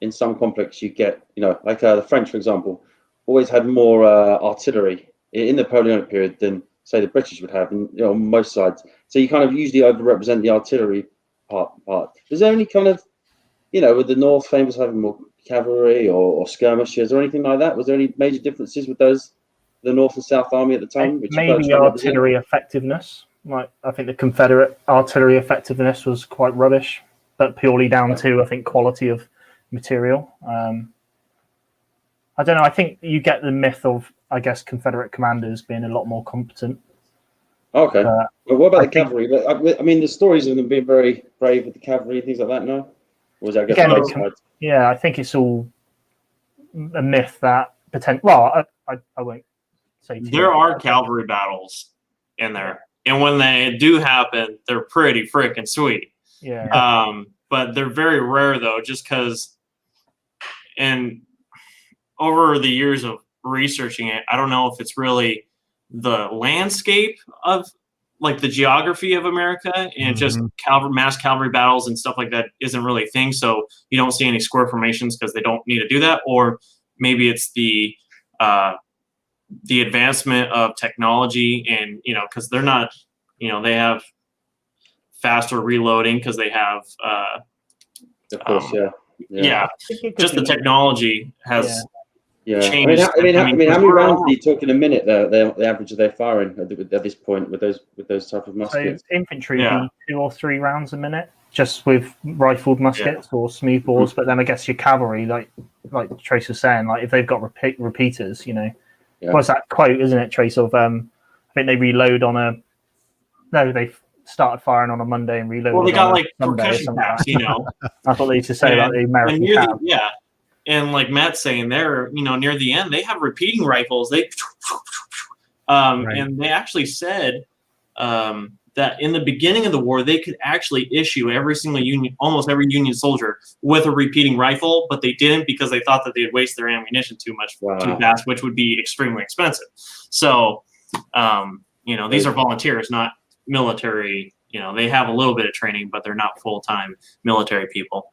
in some conflicts you get, like the French, for example, always had more artillery in the Napoleonic period than, say, the British would have, on most sides. So you kind of usually overrepresent the artillery part. Is there any kind of, with the North famous having more cavalry or skirmishers or anything like that? Was there any major differences with the North and South Army at the time? Maybe artillery effectiveness. Like, I think the Confederate artillery effectiveness was quite rubbish, but purely down to, I think, quality of material. I don't know. I think you get the myth of, I guess, Confederate commanders being a lot more competent. Okay. Well, what about the cavalry? I mean, the stories of them being very brave with the cavalry, things like that, no? Or was that, yeah, I think it's all a myth that Well, I won't say there are cavalry battles in there, and when they do happen, they're pretty freaking sweet. Yeah. But they're very rare though, just because. And over the years of researching it, I don't know if it's really the landscape of like the geography of America and just mass cavalry battles and stuff like that isn't really a thing. So you don't see any square formations because they don't need to do that. Or maybe it's the advancement of technology and, because they're not, they have faster reloading because they have, of course, yeah. Just the technology has changed. I mean, how many rounds are you talking a minute? The average of their firing at this point with those type of muskets. So infantry would be 2 or 3 rounds a minute, just with rifled muskets or smoothbores. But then I guess your cavalry, like Trace was saying, like if they've got repeaters, what's that quote, isn't it, Trace? Of I think they reload on they started firing on a Monday and reloaded. Well, they got like Sunday percussion caps, I thought they used to say about the American cap. And like Matt's saying, there, near the end, they have repeating rifles. And they actually said that in the beginning of the war, they could actually issue almost every Union soldier with a repeating rifle, but they didn't because they thought that they'd waste their ammunition too fast, which would be extremely expensive. So, these are volunteers, not military. They have a little bit of training, but they're not full-time military people.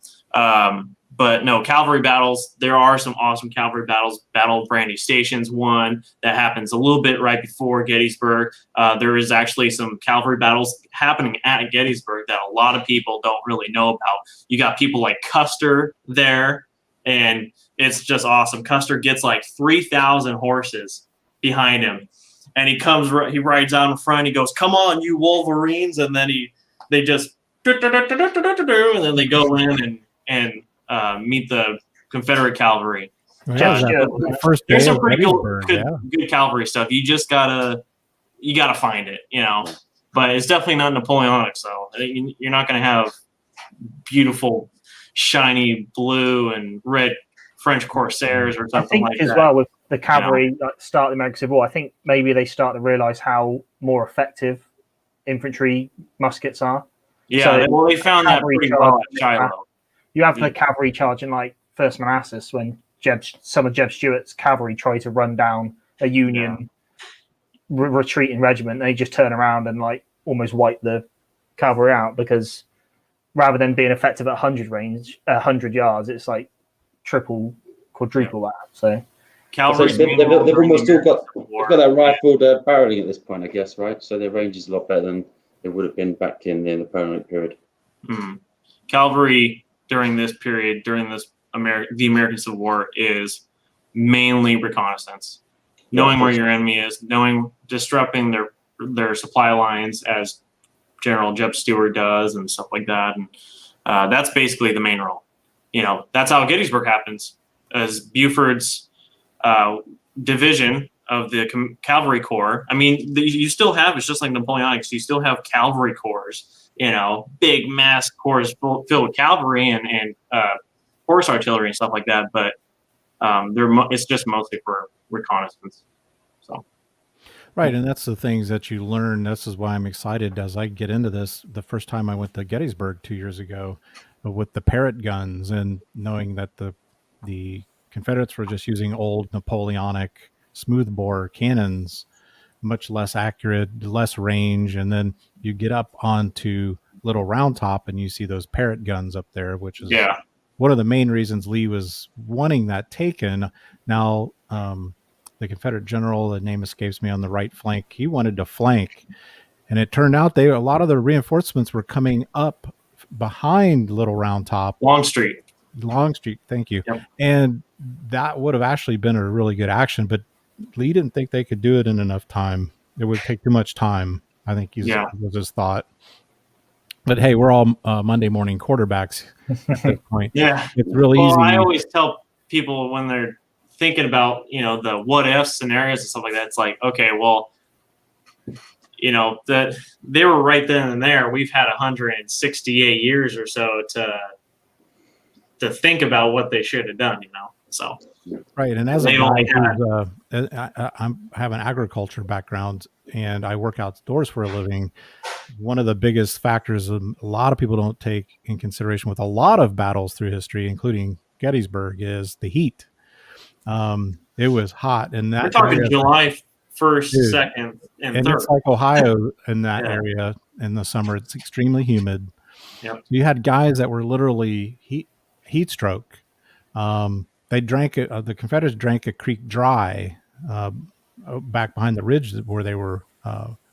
But no, cavalry battles, there are some awesome cavalry battles. Battle of Brandy Station's one that happens a little bit right before Gettysburg. There is actually some cavalry battles happening at Gettysburg that a lot of people don't really know about. You got people like Custer there, and it's just awesome. Custer gets like 3,000 horses behind him, and he rides out in front. He goes, "Come on, you Wolverines!" And then they just and then they go in and meet the Confederate cavalry. There's some pretty good cavalry stuff. You just gotta find it, But it's definitely not Napoleonic. So you're not gonna have beautiful, shiny blue and red French Corsairs or something like that. I think as well with the cavalry start the American Civil War, I think maybe they start to realize how more effective infantry muskets are. Yeah, well, they found that pretty well at Shiloh. You have the cavalry charging like First Manassas when some of Jeb Stuart's cavalry try to run down a Union retreating regiment. They just turn around and like almost wipe the cavalry out because rather than being effective at 100 yards, it's like triple, quadruple that. So cavalry, they've almost all got that rifled barreling at this point, I guess, right? So their range is a lot better than it would have been back in the Napoleonic period. Cavalry during this period, the American Civil War, is mainly reconnaissance, knowing where your enemy is, disrupting their supply lines as General Jeb Stuart does and stuff like that, and that's basically the main role. That's how Gettysburg happens, as Buford's division cavalry corps. I mean, you still have, it's just like Napoleonic, so you still have cavalry corps, big mass corps filled with cavalry and horse artillery and stuff like that. But it's just mostly for reconnaissance. So. Right, and that's the things that you learn. This is why I'm excited as I get into this. The first time I went to Gettysburg 2 years ago with the Parrott guns, and knowing that the Confederates were just using old Napoleonic smoothbore cannons, much less accurate, less range, and then you get up onto Little Round Top and you see those Parrott guns up there, which is one of the main reasons Lee was wanting that taken. Now, the Confederate general, the name escapes me, on the right flank, he wanted to flank, and it turned out a lot of the reinforcements were coming up behind Little Round Top, Longstreet, thank you. Yep. And that would have actually been a really good action, but Lee didn't think they could do it in enough time. It would take too much time, I think was his thought. But hey, we're all Monday morning quarterbacks at this point. Yeah, it's really easy. I always tell people when they're thinking about the what if scenarios and stuff like that, it's like, okay, well, that they were right then and there. We've had 168 years or so to think about what they should have done, so right. And as a guy I have an agriculture background and I work outdoors for a living, one of the biggest factors a lot of people don't take in consideration with a lot of battles through history, including Gettysburg, is the heat. It was hot, and that we're talking July 1st, 2nd, and 3rd. It's like Ohio in that area in the summer. It's extremely humid. Yep. You had guys that were literally heat stroke. They drank it. The Confederates drank a creek dry back behind the ridge where they were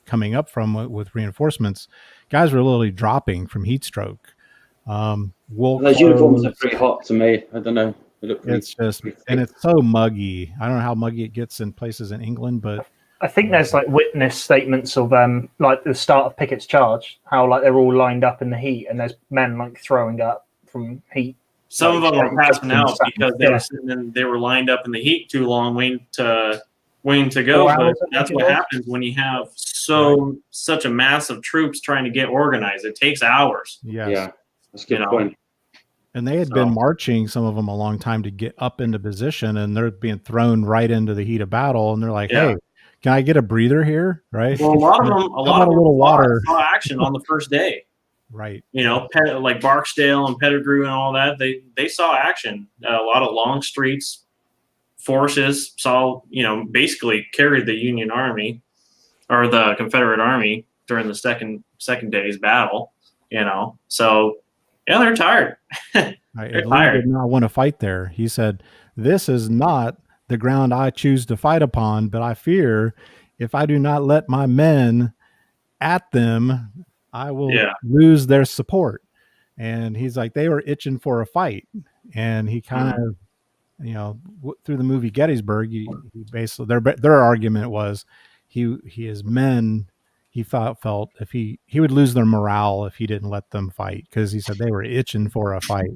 coming up from with reinforcements. Guys were literally dropping from heat stroke. Those uniforms are pretty hot to me. I don't know. It's just, and it's so muggy. I don't know how muggy it gets in places in England, but I think there's like witness statements of like the start of Pickett's charge, how like they're all lined up in the heat, and there's men like throwing up from heat. Some of them are passing out because they were sitting in, they were lined up in the heat too long, waiting to go. But that's what happens when you have such a mass of troops trying to get organized. It takes hours. Yes. Yeah, that's a good point. And they had been marching, some of them, a long time to get up into position, and they're being thrown right into the heat of battle. And they're like, "Hey, can I get a breather here?" Right? Well, a lot of them saw action on the first day. Right. Like Barksdale and Pettigrew and all that, they saw action. A lot of Longstreet's forces saw, basically carried the Union Army or the Confederate Army during the second day's battle. So. Yeah, they're tired. They're tired. He did not want to fight there. He said, "This is not the ground I choose to fight upon, but I fear if I do not let my men at them, I will lose their support." And he's like, they were itching for a fight. And he kind of, through the movie Gettysburg, he basically their argument was his men. He felt if he would lose their morale if he didn't let them fight, because he said they were itching for a fight.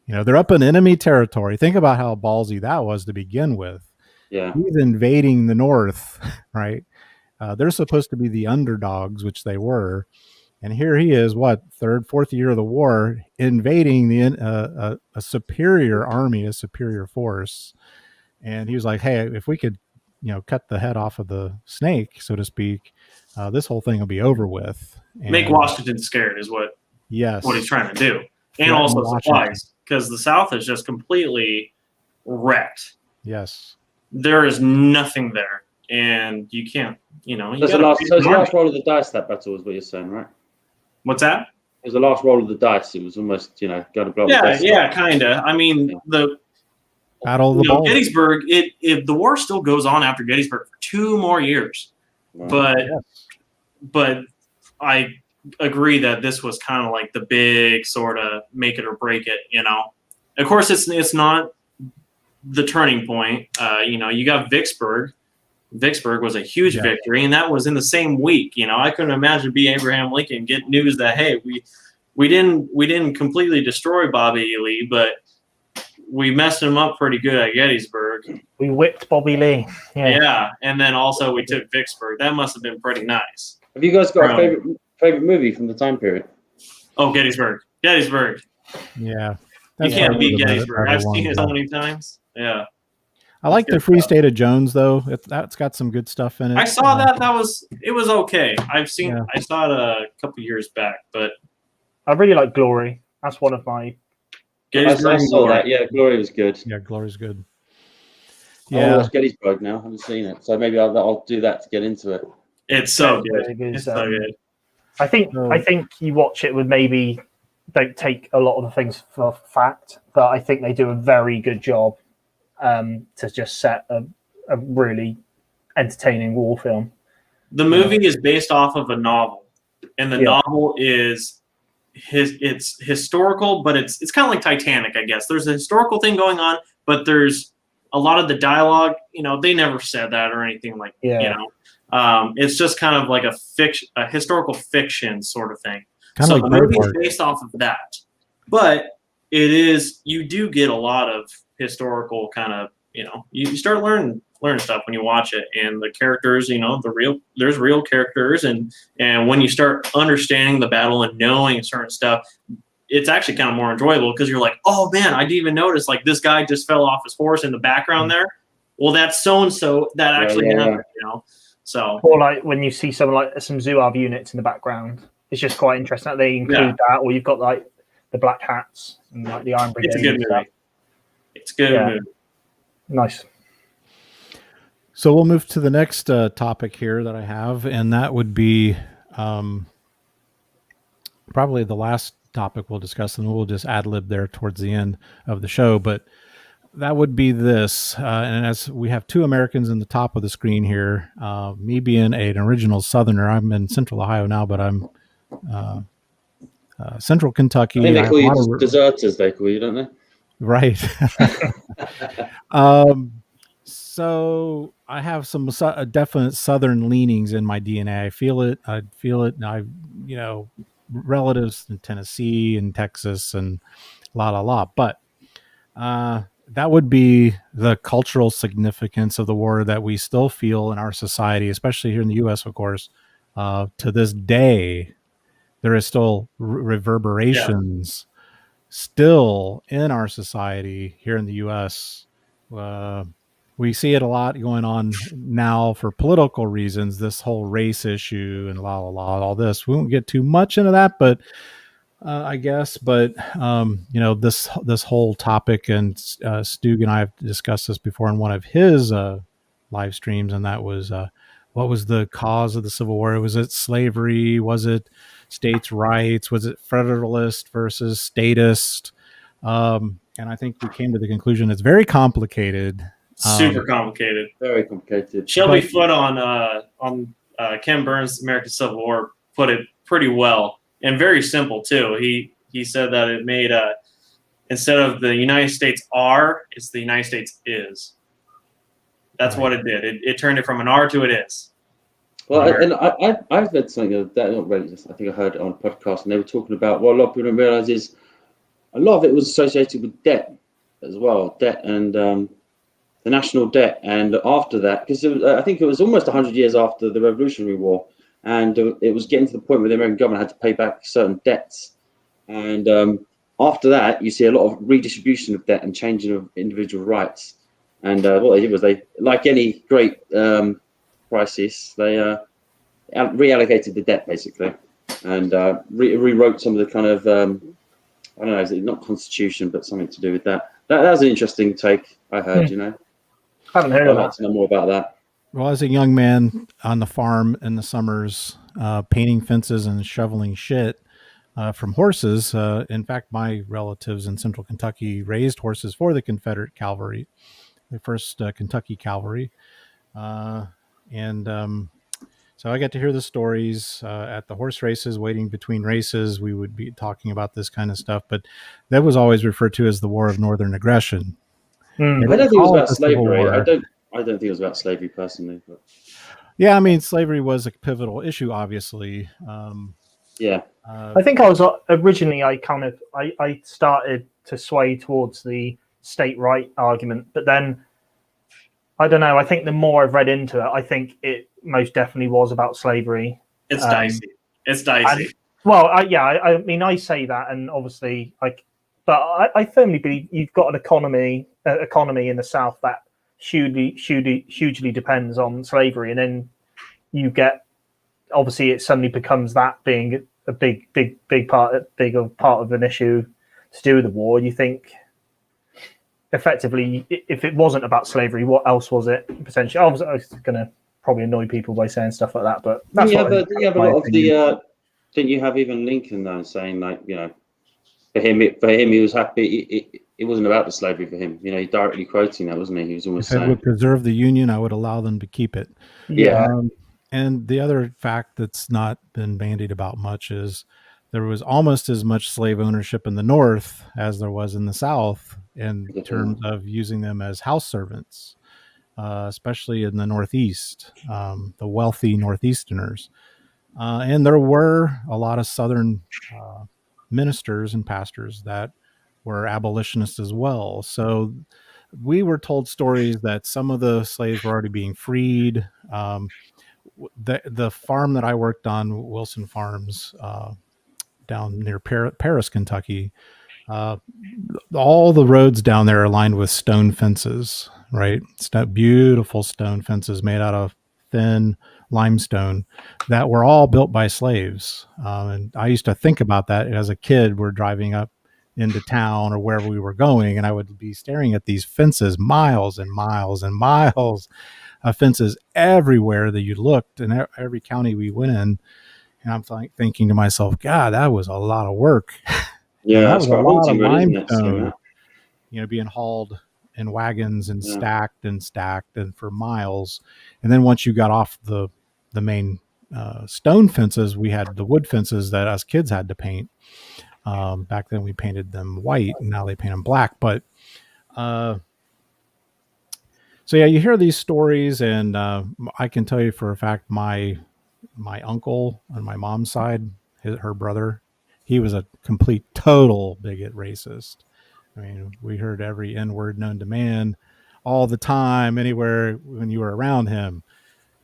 They're up in enemy territory. Think about how ballsy that was to begin with. Yeah, he's invading the North, right? They're supposed to be the underdogs, which they were, and here he is, third, fourth year of the war, invading a superior army, a superior force, and he was like, "Hey, if we could, cut the head off of the snake, so to speak." This whole thing will be over with. And make Washington scared is what he's trying to do. And also supplies, because the South is just completely wrecked. Yes. There is nothing there. And you can't, So it's the last roll of the dice, that battle is what you're saying, right? What's that? It was the last roll of the dice. It was almost, got to blow Yeah, kind of. I mean, the Battle of the Bulge. Gettysburg, the war still goes on after Gettysburg for 2 more years. Wow. But I agree that this was kind of like the big sort of make it or break it, Of course, it's not the turning point. You got Vicksburg. Vicksburg was a huge victory, and that was in the same week. I couldn't imagine Abraham Lincoln get news that, hey, we didn't completely destroy Bobby E. Lee, but we messed him up pretty good at Gettysburg. We whipped Bobby Lee. Yeah, and then also we took Vicksburg. That must have been pretty nice. Have you guys got a favorite movie from the time period? Oh, Gettysburg. Gettysburg. Yeah. You can't beat Gettysburg. I've seen it so many times. Yeah. I like the Free State of Jones, though. That's got some good stuff in it. I saw that. It was okay. I saw it a couple years back, but I really like Glory. That's one of my. Gettysburg. I saw that. Yeah, Glory was good. Yeah, Glory's good. Yeah, I'll watch Gettysburg now. I haven't seen it, so maybe I'll do that to get into it. It's so good. It's so good. I think you watch it with maybe don't take a lot of the things for fact, but I think they do a very good job to just set a really entertaining war film. The movie is based off of a novel, and the novel is it's historical, but it's kind of like Titanic, I guess. There's a historical thing going on, but there's a lot of the dialogue. They never said that or anything like it's just kind of like a historical fiction sort of thing. Kind so of the like movie is based off of that, but you do get a lot of historical kind of you start learning stuff when you watch it, and the characters, there's real characters, and when you start understanding the battle and knowing certain stuff, it's actually kind of more enjoyable because you're like, oh man, I didn't even notice like this guy just fell off his horse in the background there. Well, that's so and so that actually happened, So, or like when you see some Zouave units in the background, it's just quite interesting that they include that. Or you've got like the Black Hats and like the Iron Brigade. It's a good movie. It's a good movie. Nice. So we'll move to the next topic here that I have, and that would be probably the last topic we'll discuss, and we'll just ad-lib there towards the end of the show. But that would be this, and as we have two Americans in the top of the screen here, me being an original Southerner, I'm in Central Ohio now, but I'm Central Kentucky. I think they call you deserters, they call you, don't they? Right. So I have some definite Southern leanings in my DNA. I feel it. Relatives in Tennessee and Texas and but that would be the cultural significance of the war that we still feel in our society, especially here in the U.S., of course. To this day, there is still reverberations still in our society here in the U.S. We see it a lot going on now for political reasons, this whole race issue and all this. We won't get too much into that, but I guess. But, this whole topic, and Stug and I have discussed this before in one of his live streams, and that was what was the cause of the Civil War? Was it slavery? Was it states' rights? Was it federalist versus statist? And I think we came to the conclusion it's very complicated. Super complicated. Very complicated. Shelby Foote on Ken Burns' American Civil War put it pretty well, and very simple too. He said that it made instead of the United States are, it's the United States is. That's what it did. It turned it from an are to it is. Well, and I've read something that not read it, I think I heard it on a podcast, and they were talking about what a lot of people don't realize is a lot of it was associated with debt as well, debt and the national debt. And after that, because I think it was almost 100 years after the Revolutionary War, and it was getting to the point where the American government had to pay back certain debts. And after that, you see a lot of redistribution of debt and changing of individual rights. And what they did was they, like any great crisis, they reallocated the debt basically, and rewrote some of the kind of I don't know, is it not constitution, but something to do with that. That was an interesting take I heard. I haven't heard of that. I'd like to know more about that. Well, as a young man on the farm in the summers, painting fences and shoveling shit from horses. In fact, my relatives in Central Kentucky raised horses for the Confederate cavalry, the first Kentucky cavalry. So I got to hear the stories at the horse races, waiting between races. We would be talking about this kind of stuff, but that was always referred to as the War of Northern Aggression. I don't think it was about slavery. I don't think it was about slavery personally. But. Yeah, I mean, slavery was a pivotal issue, obviously. I think I was originally, I started to sway towards the state right argument. But then I don't know. I think the more I've read into it, I think it most definitely was about slavery. It's dicey. It's dicey. I mean, I say that, and obviously, but I firmly believe you've got an economy in the South that hugely depends on slavery, and then you get, obviously, it suddenly becomes that being a big part of an issue to do with the war. You think, effectively, if it wasn't about slavery, what else was it potentially? I was going to probably annoy people by saying stuff like that, but that's a lot of the. Didn't you have even Lincoln though saying, like, you know, for him he was happy. It wasn't about the slavery for him. You know, he directly quoting that, wasn't he? He was almost saying, if it would preserve the Union, I would allow them to keep it. Yeah. And the other fact that's not been bandied about much is there was almost as much slave ownership in the North as there was in the South in terms of using them as house servants, especially in the Northeast, the wealthy Northeasterners. And there were a lot of Southern ministers and pastors that were abolitionists as well. So we were told stories that some of the slaves were already being freed. The farm that I worked on, Wilson Farms, down near Paris, Kentucky, all the roads down there are lined with stone fences, right? Beautiful stone fences made out of thin limestone that were all built by slaves. And I used to think about that as a kid. We're driving up into town or wherever we were going, and I would be staring at these fences, miles and miles and miles of fences everywhere that you looked, and every county we went in. And I'm thinking to myself, God, that was a lot of work. Yeah, that was a lot of limestone, being hauled in wagons and stacked and for miles. And then once you got off the main stone fences, we had the wood fences that us kids had to paint. Back then we painted them white, and now they paint them black. But so yeah, you hear these stories, and I can tell you for a fact, my uncle on my mom's side, her brother, he was a complete total bigot racist. I mean, we heard every N-word known to man all the time, anywhere when you were around him.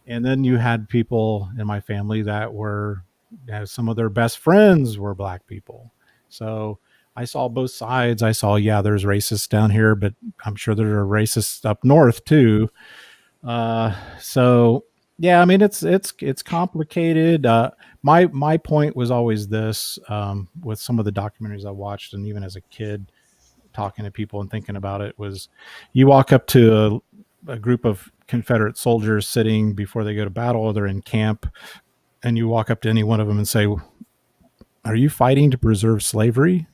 And then you had people in my family that were, some of their best friends were black people. So I saw both sides. I saw, there's racists down here, but I'm sure there are racists up north too. So yeah, I mean, it's complicated. My point was always this, with some of the documentaries I watched, and even as a kid talking to people and thinking about it, was you walk up to a group of Confederate soldiers sitting before they go to battle, or they're in camp, and you walk up to any one of them and say, are you fighting to preserve slavery?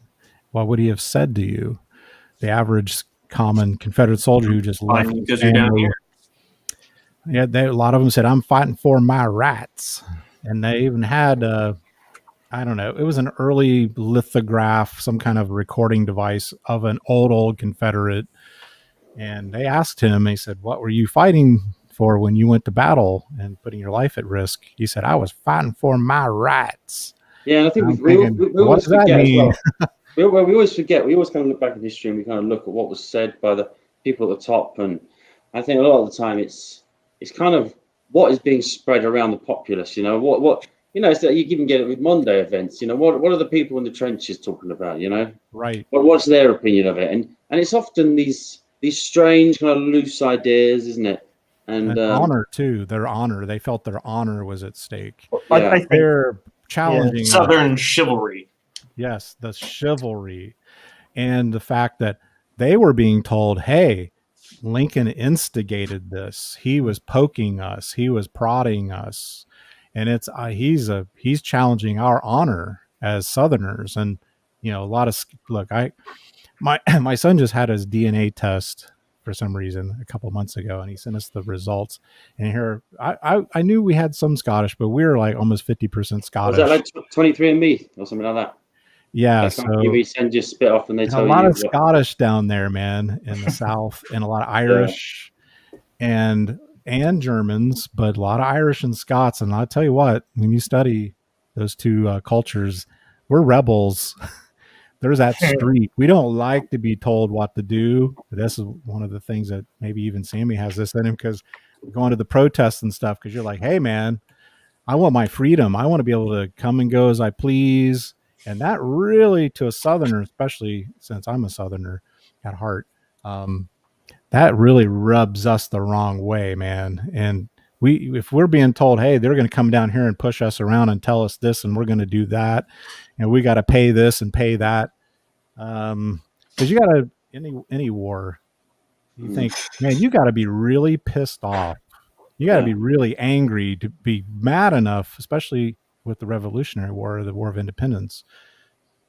What would he have said to you? The average common Confederate soldier who just left because you're down here. Yeah, a lot of them said, I'm fighting for my rights. And they even had, I don't know, it was an early lithograph, some kind of recording device of an old Confederate. And they asked him, he said, what were you fighting for when you went to battle and putting your life at risk? He said, I was fighting for my rights. Yeah, and I think we always forget as well. We always forget. We always kind of look back in history and we kind of look at what was said by the people at the top. And I think a lot of the time it's kind of what is being spread around the populace. You know, what it's that you even get it with Monday events. You know, what are the people in the trenches talking about? You know, right? What's their opinion of it? And it's often these strange kind of loose ideas, isn't it? And honor too. Their honor. They felt their honor was at stake. I think they're challenging Southern chivalry. Yes, the chivalry, and the fact that they were being told, hey, Lincoln instigated this. He was poking us. He was prodding us. And it's he's challenging our honor as Southerners. And, a lot of, look, my son just had his DNA test for some reason a couple months ago, and he sent us the results. And here, I knew we had some Scottish, but we were like almost 50% Scottish. Was that like 23andMe or something like that? Yeah, so you send your spit off and they tell you. A lot of Scottish down there, man, in the South, and a lot of Irish and Germans, but a lot of Irish and Scots. And I'll tell you what, when you study those two cultures, we're rebels. there's that streak. We don't like to be told what to do. This is one of the things that maybe even Sammy has this in him, because going to the protests and stuff, because you're like, hey man, I want my freedom. I want to be able to come and go as I please. And that really, to a Southerner, especially since I'm a Southerner at heart, that really rubs us the wrong way, man. And if we're being told, hey, they're going to come down here and push us around and tell us this, and we're going to do that, and we got to pay this and pay that, because you got to any war, you think, man, you got to be really pissed off. You got to be really angry to be mad enough, especially with the Revolutionary War or the War of Independence,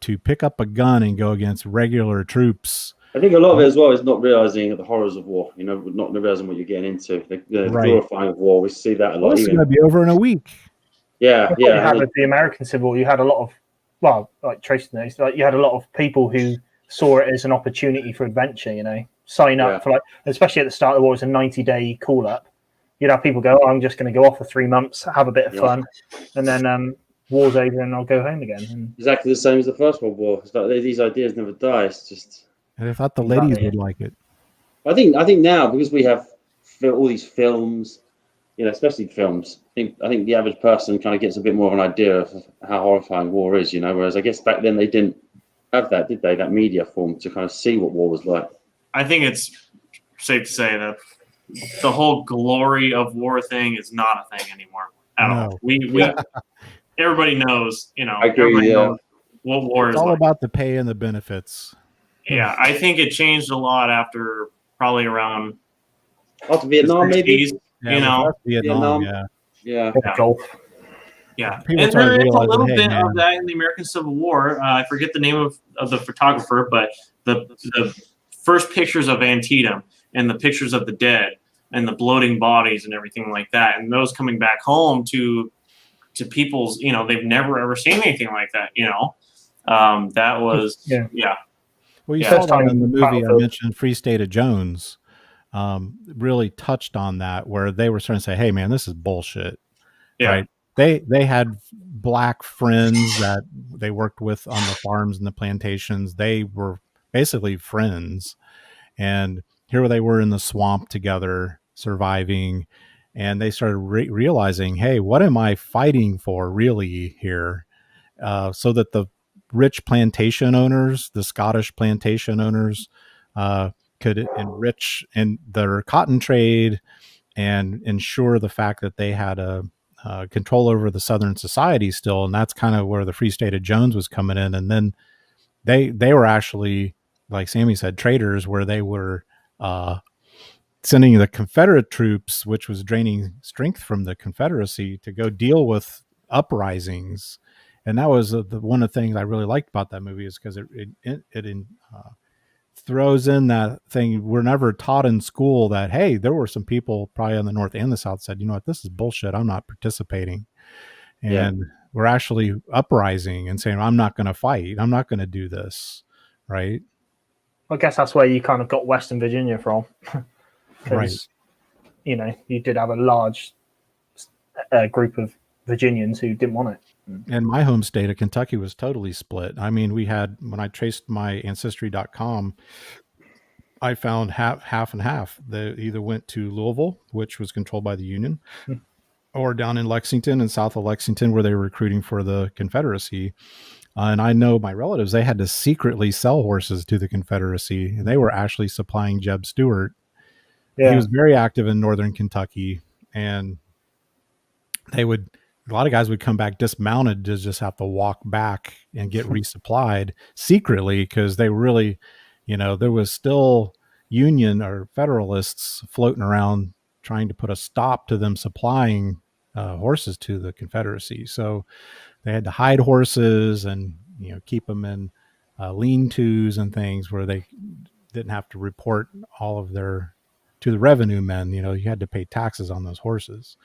to pick up a gun and go against regular troops. I think a lot of it as well is not realizing the horrors of war. You know, not realizing what you're getting into. The glorifying of war. We see that a lot. Well, it's going to be over in a week. Yeah, You had with the American Civil War, you had a lot of, like Tracy knows, like you had a lot of people who saw it as an opportunity for adventure. You know, sign up for, like, especially at the start of the war, it's a 90-day call up. You'd have people go, I'm just going to go off for 3 months, have a bit of fun, and then war's over and I'll go home again. And exactly the same as the First World War. It's like these ideas never die. It's just. And I thought the ladies would like it. I think now, because we have all these films, you know, especially films, I think the average person kind of gets a bit more of an idea of how horrifying war is, you know, whereas I guess back then they didn't have that, did they? That media form to kind of see what war was like. I think it's safe to say that the whole glory of war thing is not a thing anymore at all. We everybody knows, you know, everybody knows what war is all like. about the pay and the benefits. Yeah, I think it changed a lot after probably around after Vietnam, maybe. You know, Vietnam, yeah. Gulf. Yeah, and there is a little bit of that in the American Civil War. I forget the name of the photographer, but the first pictures of Antietam and the pictures of the dead and the bloating bodies and everything like that, and those coming back home to people's, you know, they've never ever seen anything like that. You know, that was Well, you saw that in the movie I mentioned, Free State of Jones. Really touched on that, where they were starting to say, hey man, this is bullshit. Right? They had black friends that they worked with on the farms and the plantations. They were basically friends, and here they were in the swamp together, surviving, and they started realizing, hey, what am I fighting for really here? So that the rich plantation owners, the Scottish plantation owners, could enrich in their cotton trade and ensure the fact that they had a control over the Southern society still. And that's kind of where the Free State of Jones was coming in. And then they were actually, like Sammy said, traitors, where they were sending the Confederate troops, which was draining strength from the Confederacy, to go deal with uprisings. And that was one of the things I really liked about that movie, is because it throws in that thing we're never taught in school, that, hey, there were some people probably on the North and the South said, you know what, this is bullshit. I'm not participating. And we're actually uprising and saying, I'm not going to fight. I'm not going to do this. Right. I guess that's where you kind of got Western Virginia from. Right. You know, you did have a large group of Virginians who didn't want it. And my home state of Kentucky was totally split. I mean, we had, when I traced my ancestry.com, I found half and half. They either went to Louisville, which was controlled by the Union, or down in Lexington and south of Lexington, where they were recruiting for the Confederacy. And I know my relatives, they had to secretly sell horses to the Confederacy, and they were actually supplying Jeb Stuart. He was very active in northern Kentucky, and a lot of guys would come back dismounted to just have to walk back and get resupplied secretly, because they really, you know, there was still Union or Federalists floating around trying to put a stop to them supplying horses to the Confederacy. So they had to hide horses and, you know, keep them in lean-tos and things where they didn't have to report all of their to the revenue men. You know, you had to pay taxes on those horses.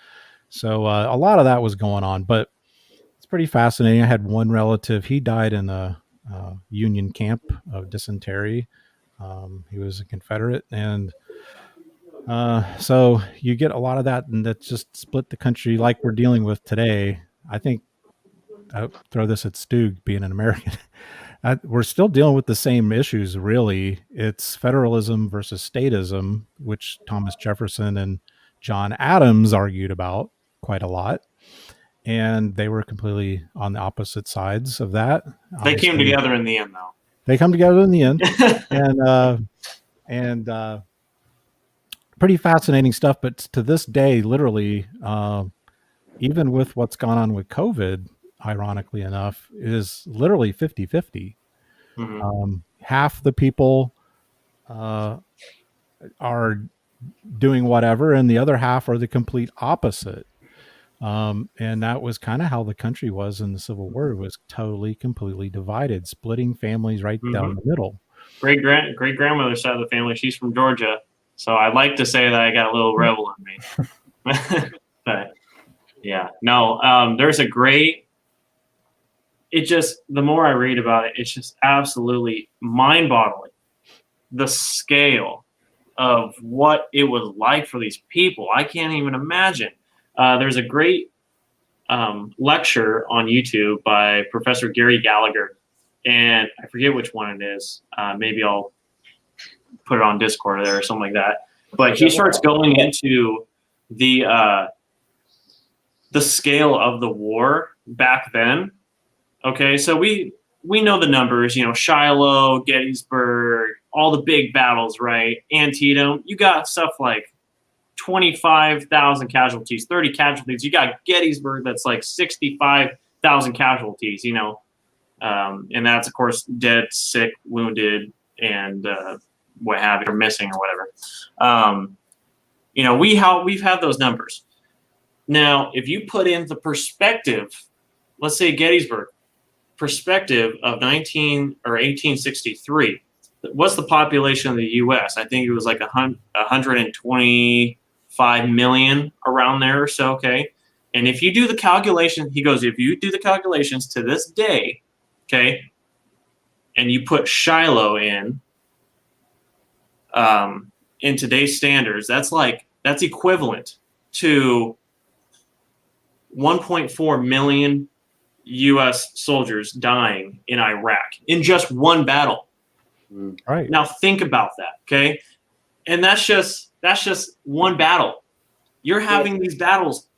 So a lot of that was going on, but it's pretty fascinating. I had one relative, he died in a Union camp of dysentery. He was a Confederate. And so you get a lot of that, and that just split the country like we're dealing with today. I think I'll throw this at Stu, being an American. we're still dealing with the same issues, really. It's federalism versus statism, which Thomas Jefferson and John Adams argued about quite a lot. And they were completely on the opposite sides of that. They came Obviously, together in the end, though. they come together in the end. and pretty fascinating stuff. But to this day, literally, even with what's gone on with COVID, ironically enough, is literally 50-50. Mm-hmm. Half the people are doing whatever, and the other half are the complete opposite. And that was kind of how the country was in the Civil War. It was totally, completely divided, splitting families right down the middle. Great grandmother side of the family, she's from Georgia, so I like to say that I got a little rebel in me. But yeah, no, there's a great. It just, the more I read about it, it's just absolutely mind-boggling, the scale of what it was like for these people. I can't even imagine. There's a great lecture on YouTube by Professor Gary Gallagher, and I forget which one it is. Maybe I'll put it on Discord there or something like that. But he starts going into the scale of the war back then. Okay, so we know the numbers, Shiloh, Gettysburg, all the big battles, right? Antietam, you got stuff like 25,000 casualties, 30 casualties. You got Gettysburg, that's like 65,000 casualties, and that's, of course, dead, sick, wounded, and what have you, or missing or whatever. We've had those numbers. Now, if you put in the perspective, let's say Gettysburg, perspective of 1863, what's the population of the U.S.? I think it was like 125 million, around there or so, okay? And if you do the calculation, he goes, if you do the calculations to this day, okay, and you put Shiloh in today's standards, that's equivalent to 1.4 million U.S. soldiers dying in Iraq in just one battle. Right. Now think about that, okay? And that's just one battle. You're having these battles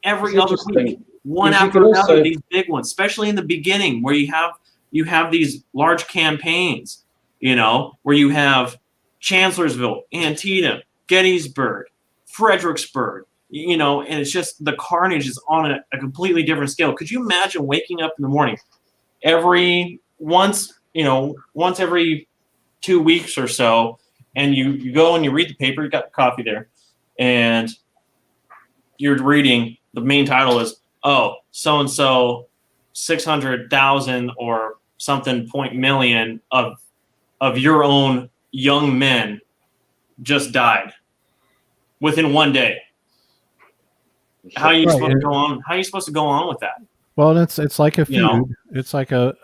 every other week, one after another, these big ones, especially in the beginning where you have these large campaigns, where you have Chancellorsville, Antietam, Gettysburg, Fredericksburg, and it's just the carnage is on a completely different scale. Could you imagine waking up in the morning once every 2 weeks or so, and you go and you read the paper, you got the coffee there, and you're reading, the main title is, so-and-so 600,000 or something million of your own young men just died within one day. How are you supposed to go on? How are you supposed to go on with that? Well, it's like a feud. It's like a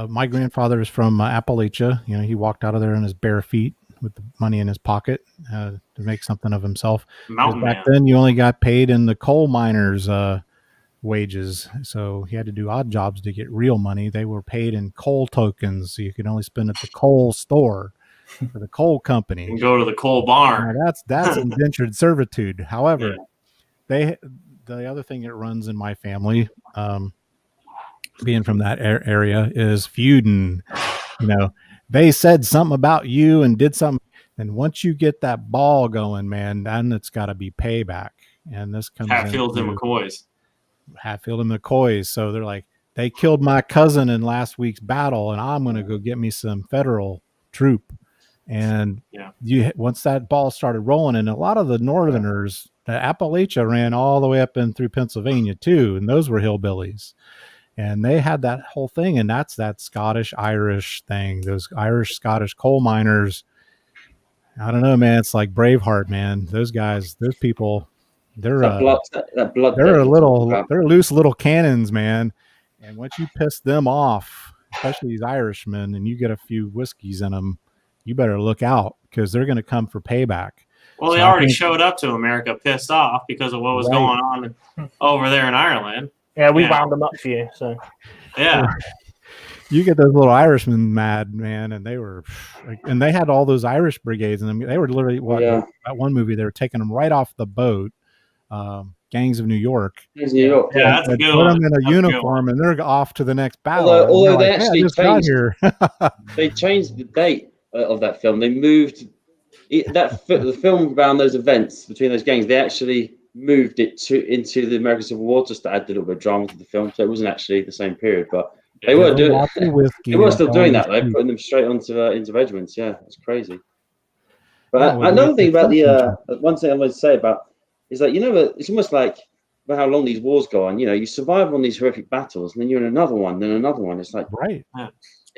my grandfather is from Appalachia. He walked out of there on his bare feet with the money in his pocket to make something of himself. Back then, you only got paid in the coal miners' wages, so he had to do odd jobs to get real money. They were paid in coal tokens, so you could only spend at the coal store for the coal company. And go to the coal barn. Now, that's indentured servitude. However, the other thing that runs in my family, being from that area, is feuding. They said something about you and did something, and once you get that ball going, man, then it's got to be payback. And this comes Hatfields and McCoys. Hatfield and McCoys. So they're like, they killed my cousin in last week's battle, and I'm going to go get me some federal troop. And once that ball started rolling, and a lot of the Northerners, the Appalachia ran all the way up in through Pennsylvania too, and those were hillbillies, and they had that whole thing. And that's that Scottish-Irish thing. Those Irish-Scottish coal miners. I don't know, man. It's like Braveheart, man. Those guys, those people, they're loose little cannons, man. And once you piss them off, especially these Irishmen, and you get a few whiskeys in them, you better look out, because they're going to come for payback. Well, they already showed up to America pissed off because of what was going on over there in Ireland. Yeah, we wound them up for you. So Yeah. You get those little Irishmen mad, man, and they were, and they had all those Irish brigades, and they were literally that one movie they were taking them right off the boat, Gangs of New York. New York, Yeah, that's a good Put one. them in a uniform, and they're off to the next battle. Although they like, actually just got changed, here. they changed the date of that film. They moved the film around those events between those gangs. They actually moved it into the American Civil War just to add a little bit of drama to the film. So it wasn't actually the same period, but they were doing. They were still doing that though, putting them straight into regiments. Yeah, it's crazy. But another thing about the one thing I wanted to say about is that it's almost like about how long these wars go on. You survive on these horrific battles, and then you're in another one, then another one. It's like right. Yeah.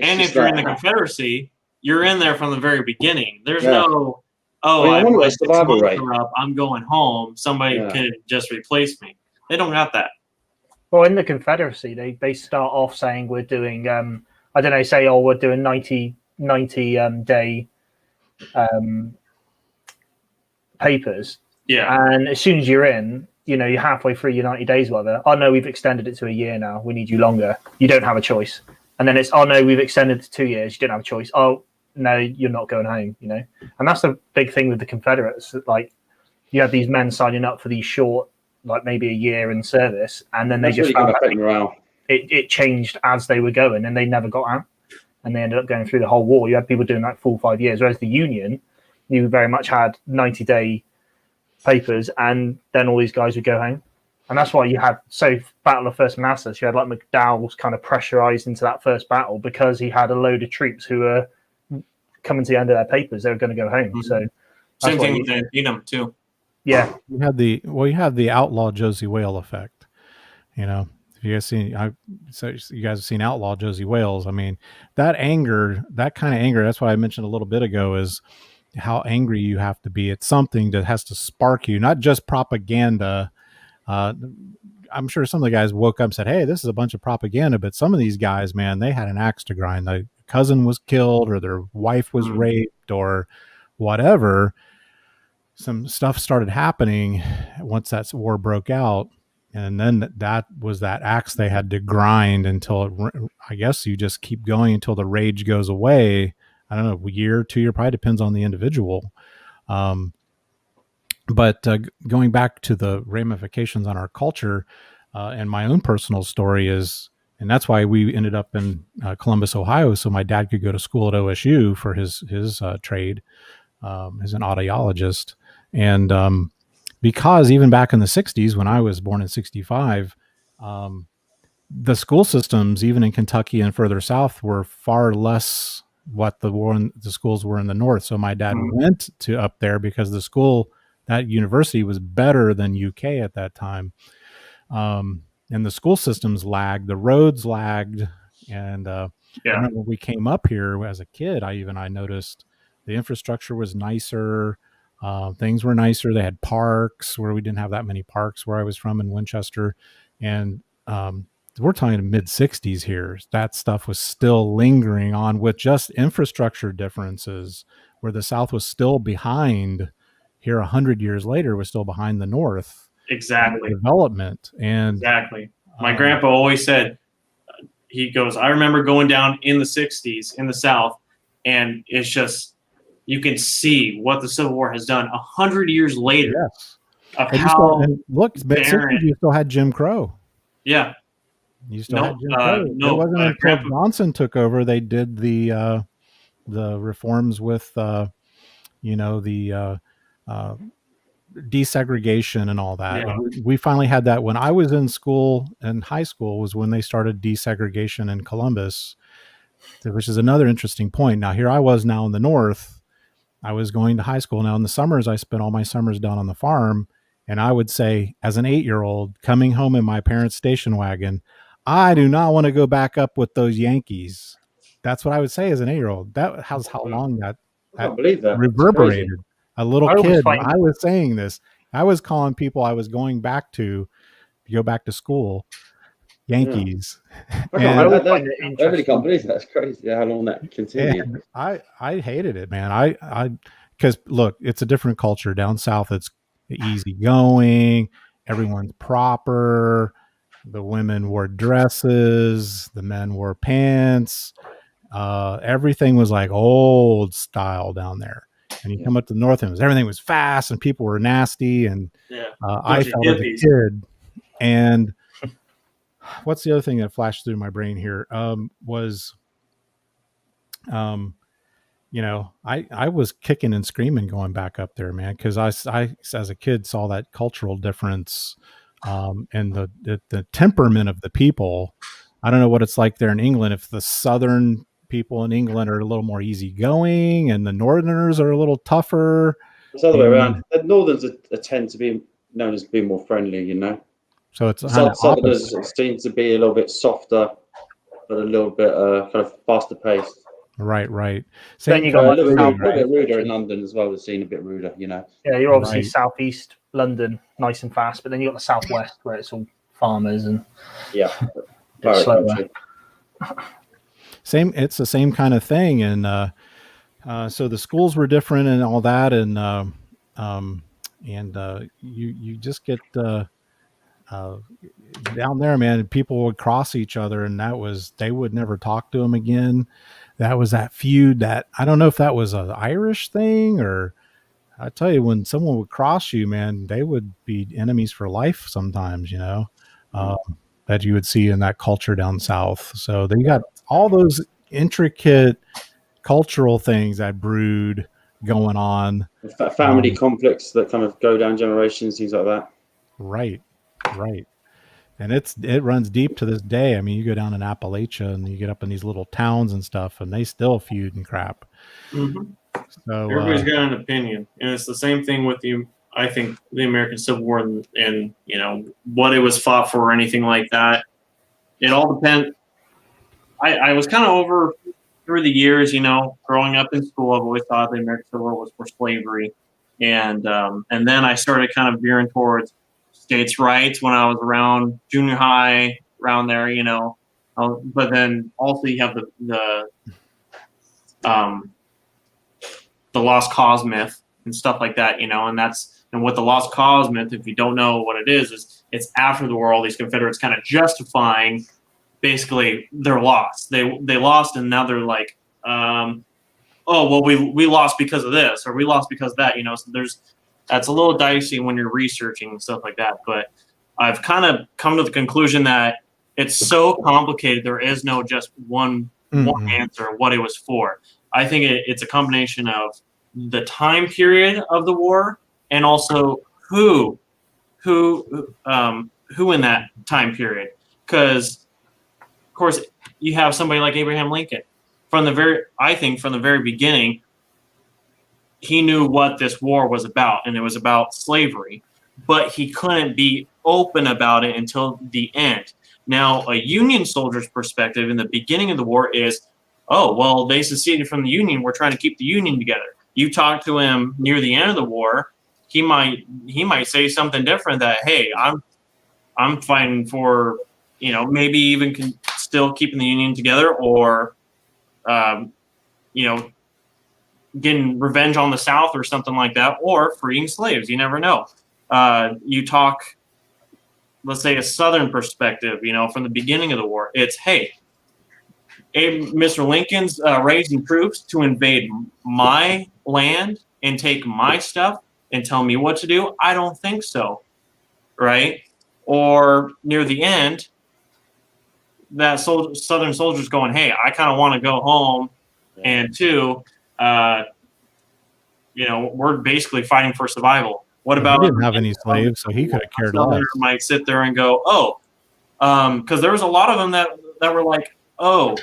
And if you're in the Confederacy, you're in there from the very beginning. There's no, I wonder what survival rate. I'm going home. Somebody could just replace me. They don't got that. Well, in the Confederacy, they start off saying we're doing, I don't know, say, we're doing 90 day papers. Yeah. And as soon as you're in, you're halfway through your 90 days, whatever. Oh, no, we've extended it to a year now. We need you longer. You don't have a choice. And then it's, oh, no, we've extended it to 2 years. You don't have a choice. Oh, no, you're not going home, And that's the big thing with the Confederates. Like, you have these men signing up for these short, like maybe a year in service, and then they just found out it changed as they were going, and they never got out, and they ended up going through the whole war. You had people doing that full 5 years, whereas the Union, you very much had 90-day papers, and then all these guys would go home. And that's why you had, Battle of First Manassas, you had like McDowell's kind of pressurized into that first battle because he had a load of troops who were coming to the end of their papers. They were going to go home. So same thing with Antietam too. Yeah, you had the outlaw Josie Whale effect. If you guys you guys have seen Outlaw Josie Wales. I mean, that kind of anger. That's what I mentioned a little bit ago. Is how angry you have to be. It's something that has to spark you, not just propaganda. I'm sure some of the guys woke up and said, "Hey, this is a bunch of propaganda." But some of these guys, man, they had an axe to grind. Their cousin was killed, or their wife was raped, or whatever. Some stuff started happening once that war broke out, and then that was that axe they had to grind until I guess you just keep going until the rage goes away. I don't know, a year, 2 year, probably depends on the individual. But going back to the ramifications on our culture, and my own personal story is, and that's why we ended up in Columbus, Ohio, so my dad could go to school at OSU for his trade as an audiologist. And because even back in the 60s, when I was born in 65, the school systems, even in Kentucky and further south, were far less what the schools were in the north. So my dad went to up there because that university was better than UK at that time. And the school systems lagged, the roads lagged. And I remember we came up here as a kid, I noticed the infrastructure was nicer. Things were nicer. They had parks where we didn't have that many parks where I was from in Winchester. And we're talking mid 60s here. That stuff was still lingering on with just infrastructure differences, where the South was still behind. Here 100 years later, was still behind the North. Exactly. Development. And exactly. My grandpa always said, he goes, I remember going down in the 60s in the South, and it's just, you can see what the Civil War has done 100 years later. Yes. Of how you still had Jim Crow. Yeah. You still had Jim Crow. It wasn't until Johnson took over they did the reforms with the desegregation and all that. Yeah. We finally had that when I was in school, and high school was when they started desegregation in Columbus, which is another interesting point. Now here I was now in the North. I was going to high school. Now in the summers, I spent all my summers down on the farm. And I would say, as an 8-year-old coming home in my parents' station wagon, I do not want to go back up with those Yankees. That's what I would say as an 8-year-old. That has how long that reverberated. A little kid, I was saying this. I was calling people I was going back to go back to school Yankees. Yeah. Everybody can't believe that. That's crazy how long that continued. I hated it, man. Because look, it's a different culture down south. It's easy going. Everyone's proper. the women wore dresses, the men wore pants. Everything was like old style down there. And you come up to the north, and everything was fast, and people were nasty. And I Bunch of felt as a hippies. kid. And what's the other thing that flashed through my brain here? I was kicking and screaming going back up there, man, because I as a kid saw that cultural difference, and the temperament of the people. I don't know what it's like there in England. If the southern people in England are a little more easygoing, and the northerners are a little tougher. It's the other way And around. The Northerns tend to be known as being more friendly, you know. so it's kind of Southerners opposite. seem to be a little bit softer, but a little bit kind of faster paced. Right. Then Same you kind got of A like food, little right? bit ruder in London as well. We're seen a bit ruder, you know. Yeah, you're obviously Right. southeast London, nice and fast, but then you got the southwest where it's all farmers and Yeah, it's slower. country. It's the same kind of thing. And so the schools were different and all that. And you just get down there, man, and people would cross each other, and they would never talk to them again. That was that feud. That I don't know if that was an Irish thing, or I tell you, when someone would cross you, man, they would be enemies for life sometimes, that you would see in that culture down south. So then you got all those intricate cultural things that brewed going on. Family conflicts that kind of go down generations, things like that. Right. And it runs deep to this day. I mean, you go down in Appalachia and you get up in these little towns and stuff, and they still feud and crap. Mm-hmm. So everybody's got an opinion, and it's the same thing with I think the American Civil War and what it was fought for or anything like that. It all depends. I was kind of over through the years, growing up in school. I've always thought the American Civil War was for slavery, and then I started kind of veering towards states' rights when I was around junior high, around there, But then also you have the lost cause myth and stuff like that, and what the lost cause myth, if you don't know what it is it's after the war, all these Confederates kind of justifying basically their loss. They lost, and now they're like, oh well, we lost because of this, or we lost because of that, So that's a little dicey when you're researching and stuff like that. But I've kind of come to the conclusion that it's so complicated. There is no just one answer what it was for. I think it's a combination of the time period of the war and also who in that time period. Because, of course, you have somebody like Abraham Lincoln. From the very beginning, he knew what this war was about, and it was about slavery. But he couldn't be open about it until the end. Now, a Union soldier's perspective in the beginning of the war is, oh, well, they seceded from the Union. We're trying to keep the Union together. You talk to him near the end of the war, he might say something different, that, hey, I'm fighting for, maybe even still keeping the Union together, or, getting revenge on the South or something like that, or freeing slaves. You never know. You talk, let's say, a Southern perspective, from the beginning of the war. It's, hey, Mr. Lincoln's raising troops to invade my land and take my stuff and tell me what to do. I don't think so, right? Or near the end, that Southern soldier's going, hey, I kind of want to go home, and two, we're basically fighting for survival. What about? He didn't have any slaves, so he could have cared less. Might sit there and go, oh, because there was a lot of them that were like, oh,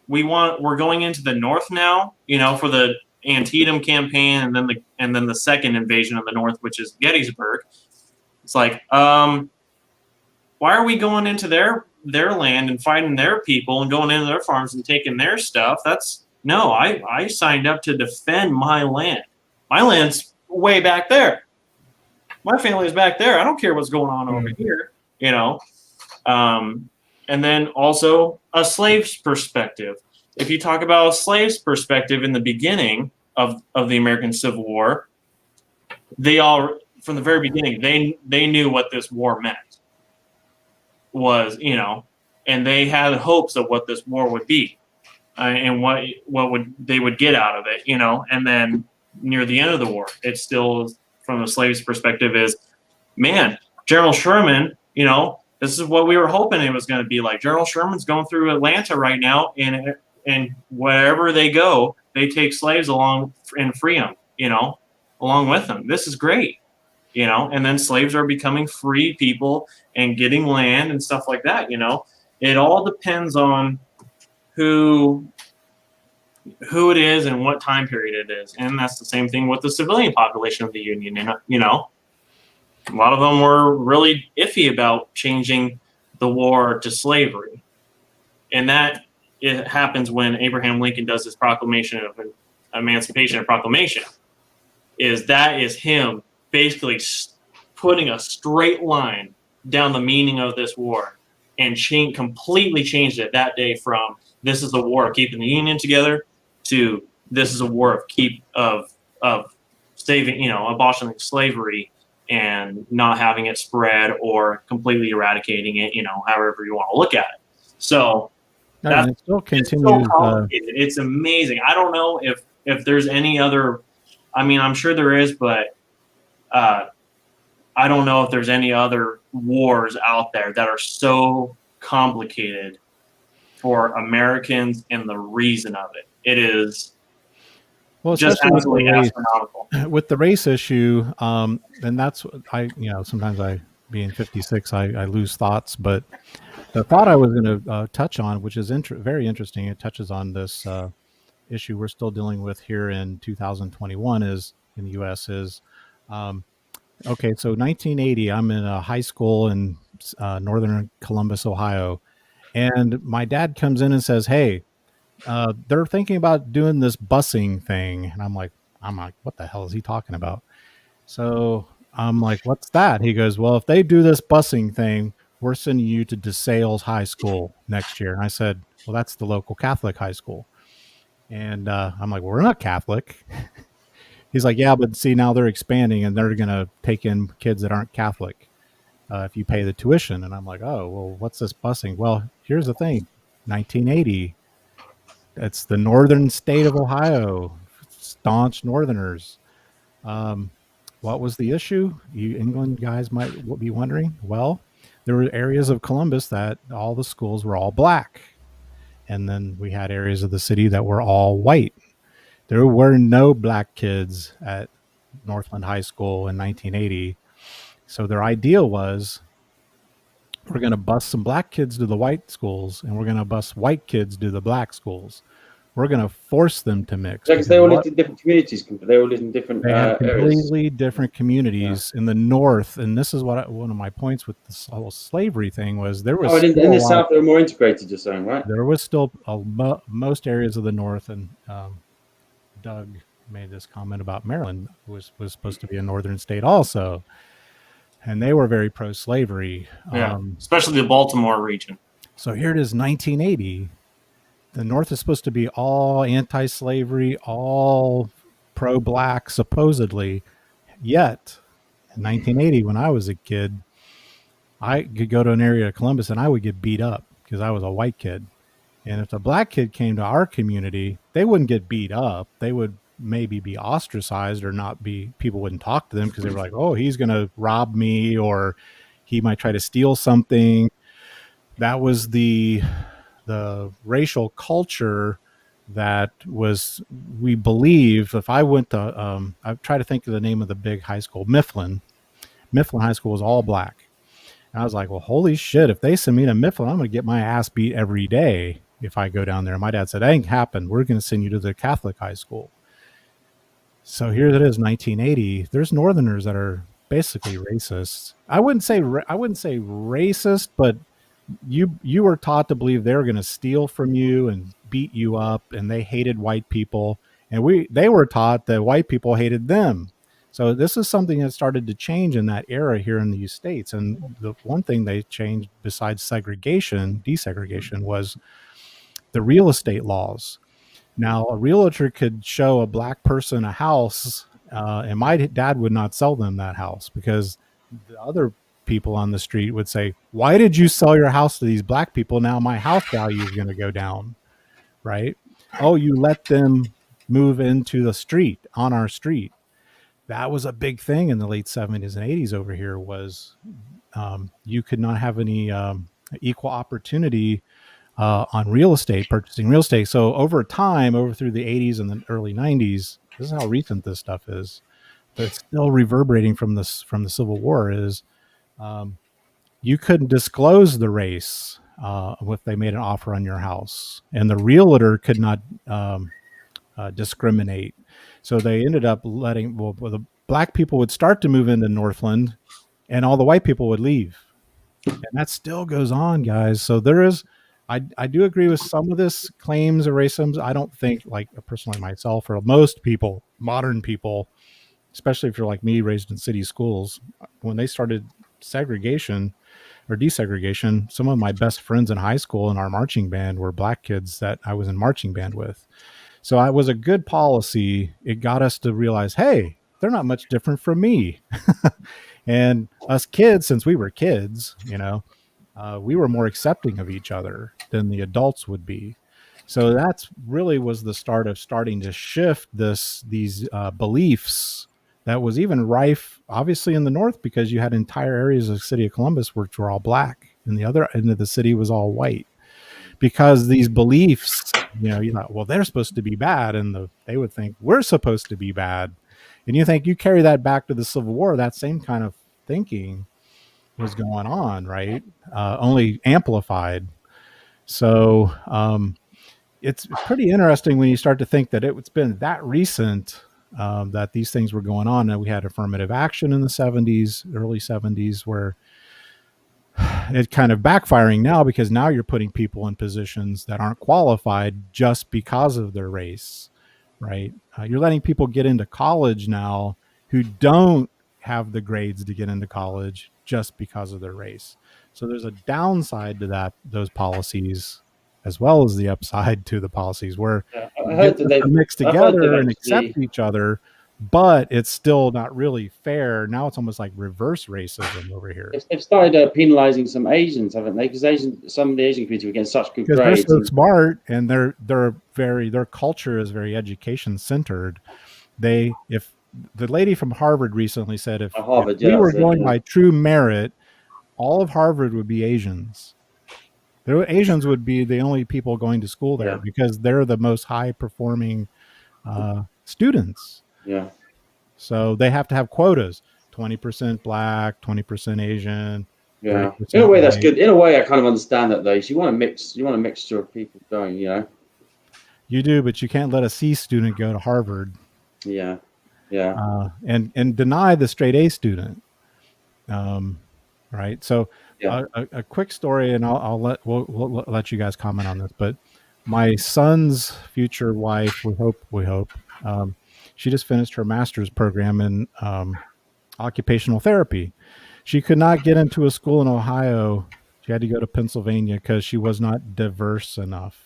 we're going into the North now, for the Antietam campaign, and then the second invasion of the North, which is Gettysburg. It's like, why are we going into their land and fighting their people and going into their farms and taking their stuff? No, I signed up to defend my land. My land's way back there. My family's back there. I don't care what's going on over here, And then also a slave's perspective. If you talk about a slave's perspective in the beginning of the American Civil War, they all, from the very beginning, they knew what this war meant. was, and they had hopes of what this war would be, and what they would get out of it, and then near the end of the war, it's still, from the slaves' perspective, is, man, General Sherman, this is what we were hoping it was going to be like. General Sherman's going through Atlanta right now, and wherever they go, they take slaves along and free them, along with them. This is great, and then slaves are becoming free people and getting land and stuff like that. It all depends on who it is and what time period it is. And that's the same thing with the civilian population of the Union. And, a lot of them were really iffy about changing the war to slavery. And that it happens when Abraham Lincoln does his proclamation of emancipation and proclamation. That is him basically putting a straight line down the meaning of this war, and completely changed it that day from this is a war of keeping the Union together to this is a war of saving, abolishing slavery and not having it spread or completely eradicating it, however you want to look at it. So and it still continues. So complicated. It's amazing. I don't know if there's any other. I mean, I'm sure there is, but I don't know if there's any other wars out there that are so complicated for Americans and the reason of it. It is just absolutely astronomical. With the race issue, and that's sometimes being 56, I lose thoughts, but the thought I was going to touch on, which is very interesting, it touches on this issue we're still dealing with here in 2021 is in the U.S. is, okay, so 1980, I'm in a high school in northern Columbus, Ohio, and my dad comes in and says, hey, they're thinking about doing this busing thing. And I'm like, what the hell is he talking about? So I'm like, what's that? He goes, well, if they do this busing thing, we're sending you to DeSales High School next year. And I said, well, that's the local Catholic high school. And I'm like, well, we're not Catholic. He's like, yeah, but see, now they're expanding and they're going to take in kids that aren't Catholic if you pay the tuition. And I'm like, oh, well, what's this busing? Well, here's the thing. 1980, it's the northern state of Ohio, staunch Northerners. What was the issue? You England guys might be wondering. Well, there were areas of Columbus that all the schools were all black. And then we had areas of the city that were all white. There were no black kids at Northland High School in 1980. So their ideal was, we're going to bus some black kids to the white schools, and we're going to bus white kids to the black schools. We're going to force them to mix. Because they all lived in different communities. They all lived in different areas. Completely different communities in the north. And this is what one of my points with this whole slavery thing was. There was in the south, they were more integrated, you're saying, right? There was still most areas of the north, and Doug made this comment about Maryland was supposed to be a northern state also, and they were very pro-slavery. Especially the Baltimore region. So here it is, 1980. The North is supposed to be all anti-slavery, all pro-black, supposedly. Yet, in 1980, when I was a kid, I could go to an area of Columbus and I would get beat up because I was a white kid. And if a black kid came to our community, they wouldn't get beat up. They would maybe be ostracized or not be, people wouldn't talk to them because they were like, oh, he's going to rob me or he might try to steal something. That was the racial culture that was, we believe, if I went to, I try to think of the name of the big high school, Mifflin High School was all black. And I was like, well, holy shit, if they send me to Mifflin, I'm going to get my ass beat every day if I go down there. And my dad said, that ain't happen. We're going to send you to the Catholic high school. So here it is, 1980. There's Northerners that are basically racist. I wouldn't say racist, but you were taught to believe they were going to steal from you and beat you up, and they hated white people, and they were taught that white people hated them. So this is something that started to change in that era here in the States. And the one thing they changed besides desegregation was the real estate laws. Now, a realtor could show a black person a house, and my dad would not sell them that house because the other people on the street would say, why did you sell your house to these black people? Now my house value is going to go down, right? Oh, you let them move into the street, on our street. That was a big thing in the late 70s and 80s over here was you could not have any equal opportunity on real estate, purchasing real estate. So over time, over through the 80s and the early 90s, this is how recent this stuff is. But it's still reverberating from the Civil War is you couldn't disclose the race if they made an offer on your house, and the realtor could not discriminate. So they ended up letting the black people would start to move into Northland, and all the white people would leave, and that still goes on, guys. So there is. I do agree with some of this claims of racism. I don't think, like personally myself or most people, modern people, especially if you're like me, raised in city schools, when they started segregation or desegregation, some of my best friends in high school in our marching band were black kids that I was in marching band with. So it was a good policy. It got us to realize, hey, they're not much different from me. And us kids, since we were kids, we were more accepting of each other than the adults would be. So that's really was the start of starting to shift these beliefs that was even rife, obviously in the north, because you had entire areas of the city of Columbus which were all black, and the other end of the city was all white. Because these beliefs, you thought, well, they're supposed to be bad, and they would think we're supposed to be bad, and you think you carry that back to the Civil War. That same kind of thinking was going on, right? Only amplified. So it's pretty interesting when you start to think that it's been that recent that these things were going on. And we had affirmative action in the 70s, early 70s, where it's kind of backfiring now because now you're putting people in positions that aren't qualified just because of their race, right? You're letting people get into college now who don't have the grades to get into college just because of their race. So there's a downside to those policies, as well as the upside to the policies, where I heard that they mix together and actually, accept each other, but it's still not really fair. Now it's almost like reverse racism over here. They've started penalizing some Asians, haven't they? Because some of the Asian community were getting such good grades. They're so smart, and their culture is very education centered. If the lady from Harvard recently said, if we were going by true merit, all of Harvard would be Asians. Asians would be the only people going to school there because they're the most high performing students. Yeah. So they have to have quotas: 20% black, 20% Asian. Yeah. In a way, that's good. In a way, I kind of understand that though. You want a mixture of people going. You do, but you can't let a C student go to Harvard. Yeah. Yeah. And deny the straight A student. Right. So a quick story, and we'll let you guys comment on this. But my son's future wife, we hope, she just finished her master's program in occupational therapy. She could not get into a school in Ohio. She had to go to Pennsylvania because she was not diverse enough.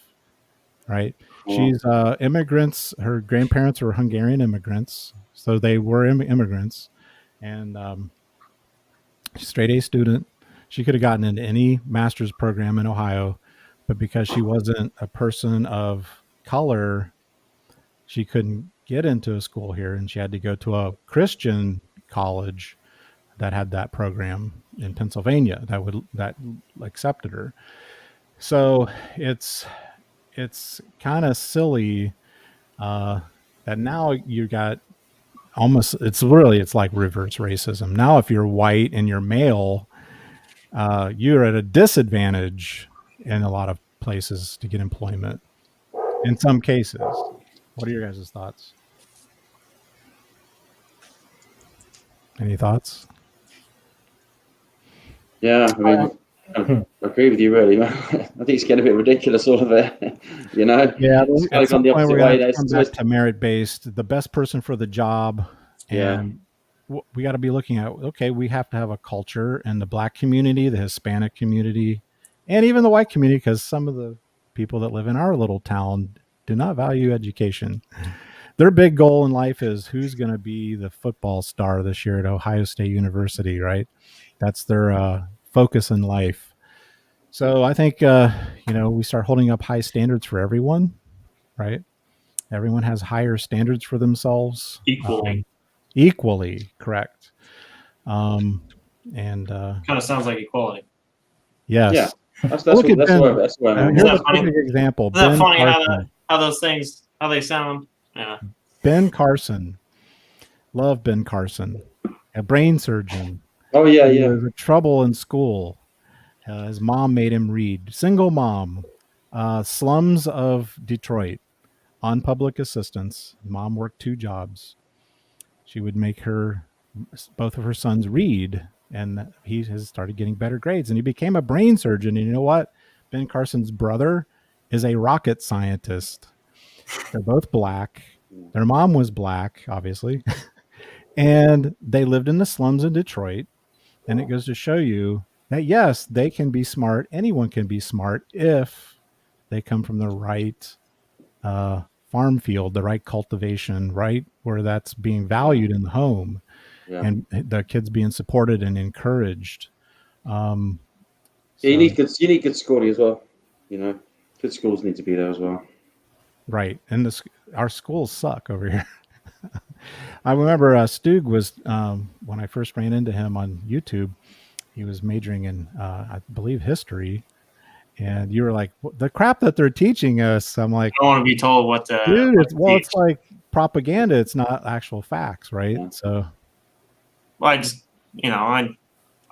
Right. She's immigrants. Her grandparents were Hungarian immigrants. So they were immigrants. And straight A student. She could have gotten into any master's program in Ohio, but because she wasn't a person of color, she couldn't get into a school here, and she had to go to a Christian college that had that program in Pennsylvania that accepted her. So it's kind of silly that now you got almost it's like reverse racism. Now if you're white and you're male, you're at a disadvantage in a lot of places to get employment in some cases. What are your guys' thoughts? Any thoughts? Yeah, I mean, I agree with you really. I think it's getting a bit ridiculous, all of it. Yeah, at some point we're going to come back to merit-based, the best person for the job. And we got to be looking at, okay, we have to have a culture in the black community, the Hispanic community, and even the white community, because some of the people that live in our little town do not value education. their big goal in life is who's going to be the football star this year at Ohio State University, right? That's their focus in life. So I think, we start holding up high standards for everyone, right? Everyone has higher standards for themselves. Equally. Equally, correct. And Kind of sounds like equality. yes. Yeah. That's Look what at Ben. that's what I mean. Here's Isn't a that funny? perfect example. Isn't that Ben funny Carson. how those things, how they sound? Yeah. Ben Carson. Love Ben Carson. A brain surgeon. Oh yeah, He yeah. was in trouble in school. His mom made him read. Single mom. Slums of Detroit. On public assistance. Mom worked 2 jobs. She would make both of her sons read, and he has started getting better grades, and he became a brain surgeon. And you know what? Ben Carson's brother is a rocket scientist. They're both black. Their mom was black, obviously. And they lived in the slums in Detroit. And it goes to show you that, yes, they can be smart. Anyone can be smart if they come from the right farm field, the right cultivation, right where that's being valued in the home, and the kids being supported and encouraged. You need good schooling as well. Good schools need to be there as well. Right, and our schools suck over here. I remember Stug was when I first ran into him on YouTube. He was majoring in, I believe, history. And you were like, the crap that they're teaching us. I'm like, I don't want to be told what to. Dude, it's like propaganda. It's not actual facts, right? Yeah. So, well, I just, I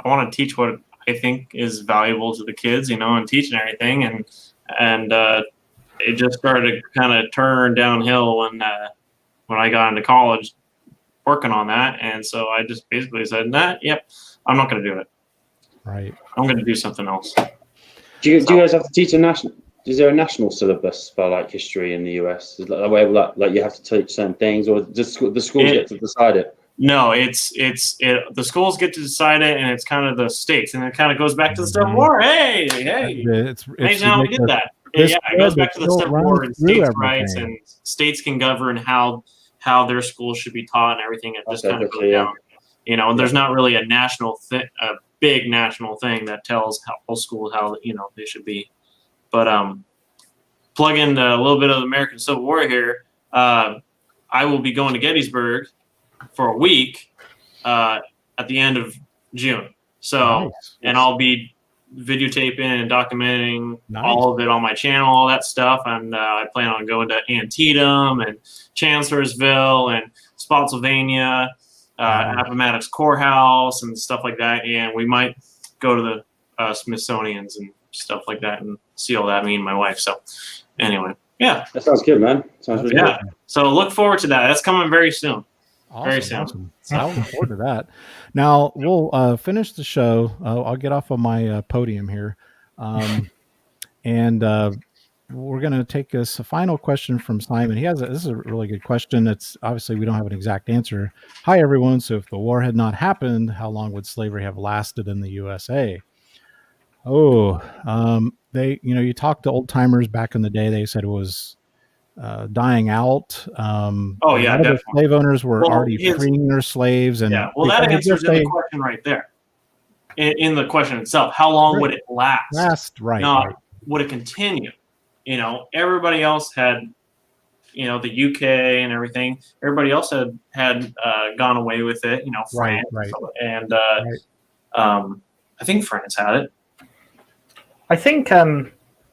want to teach what I think is valuable to the kids, and teach and everything, and it just started to kind of turn downhill when I got into college, working on that, and so I just basically said, yep, I'm not going to do it. Right. I'm going to do something else. Do you guys have to teach a national? Is there a national syllabus for like history in the US? Is that a way of like you have to teach certain things, or does the schools get to decide it? No, the schools get to decide it, and it's kind of the states, and it kind of goes back to the Civil War. Hey, It's how we did that. Yeah, it goes back to the Civil War and states' rights, and states can govern how their schools should be taught and everything. It just kind of goes down. And there's not really a national thing, a big national thing that tells how schools how they should be. But plug in a little bit of the American Civil War here. I will be going to Gettysburg for a week at the end of June. So, nice. And I'll be videotaping and documenting all of it on my channel, all that stuff. And I plan on going to Antietam and Chancellorsville and Spotsylvania, Appomattox Courthouse and stuff like that. And we might go to the Smithsonian's and stuff like that and see all that, me and my wife. So anyway, yeah. That sounds good, man. Sounds really good. So look forward to that. That's coming very soon. Awesome, very soon. Awesome. So I look forward to that. Now we'll finish the show. I'll get off of my podium here. And we're going to take a final question from Simon. This is a really good question. It's obviously we don't have an exact answer. Hi, everyone. So if the war had not happened, how long would slavery have lasted in the USA? You talk to old timers back in the day. They said it was dying out. Definitely. Slave owners were already freeing their slaves. And that answers the question right there. In the question itself, how long would it last? Right. Would it continue? Everybody else had, the UK and everything. Everybody else had gone away with it. France, right. And I think France had it. I think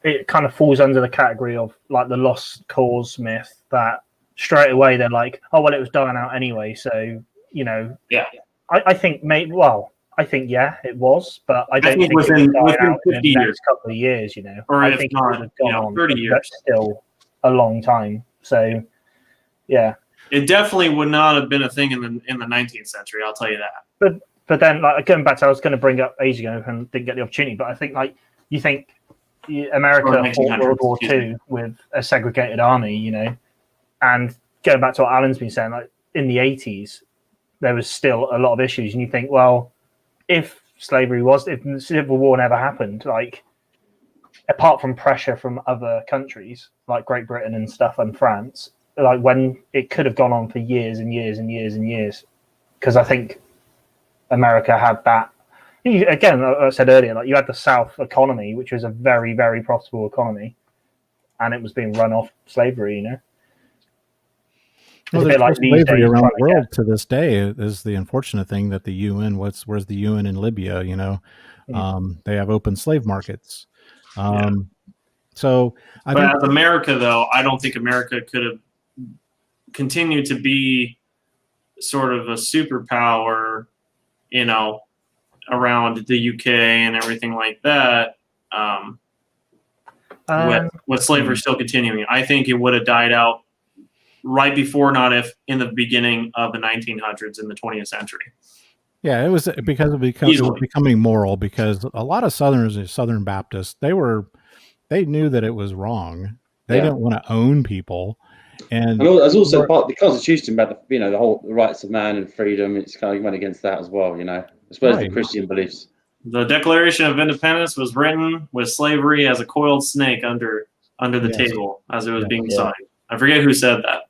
it kind of falls under the category of like the lost cause myth that straight away they're like, oh well, it was dying out anyway. So Yeah. I think I think it was, but I don't think within it was dying out 50 in the years. next couple of years. Or I if think not, it would have gone on 30 years. That's still a long time. So yeah. It definitely would not have been a thing in the 19th century. I'll tell you that. But then, like going back to, I was going to bring up age ago and didn't get the opportunity. But I think you think America fought World War II with a segregated army, and going back to what Alan's been saying, like in the 80s, there was still a lot of issues, and you think, well, if the Civil War never happened, like apart from pressure from other countries like Great Britain and stuff and France, like when it could have gone on for years and years and years and years, because I think America had that. Again, I said earlier, like you had the South economy, which was a very, very profitable economy, and it was being run off slavery. You know, well, it's a there's bit like still these slavery days around trying the to world get. to this day. Is the unfortunate thing that the UN, where's the UN in Libya? You know, they have open slave markets. So I But think, as America, though, I don't think America could have continued to be sort of a superpower, you know, around the UK and everything like that. With slavery still continuing, I think it would have died out right before, not if, in the beginning of the 1900s in the 20th century. yeah, it was because it was becoming moral, because a lot of Southerners, Southern Baptists, they knew that it was wrong. They didn't want to own people. And there's also part of the Constitution about the whole rights of man and freedom. It's kind of went against that as well, you know, as well as the Christian beliefs. The Declaration of Independence was written with slavery as a coiled snake under the table as it was being signed. I forget who said that.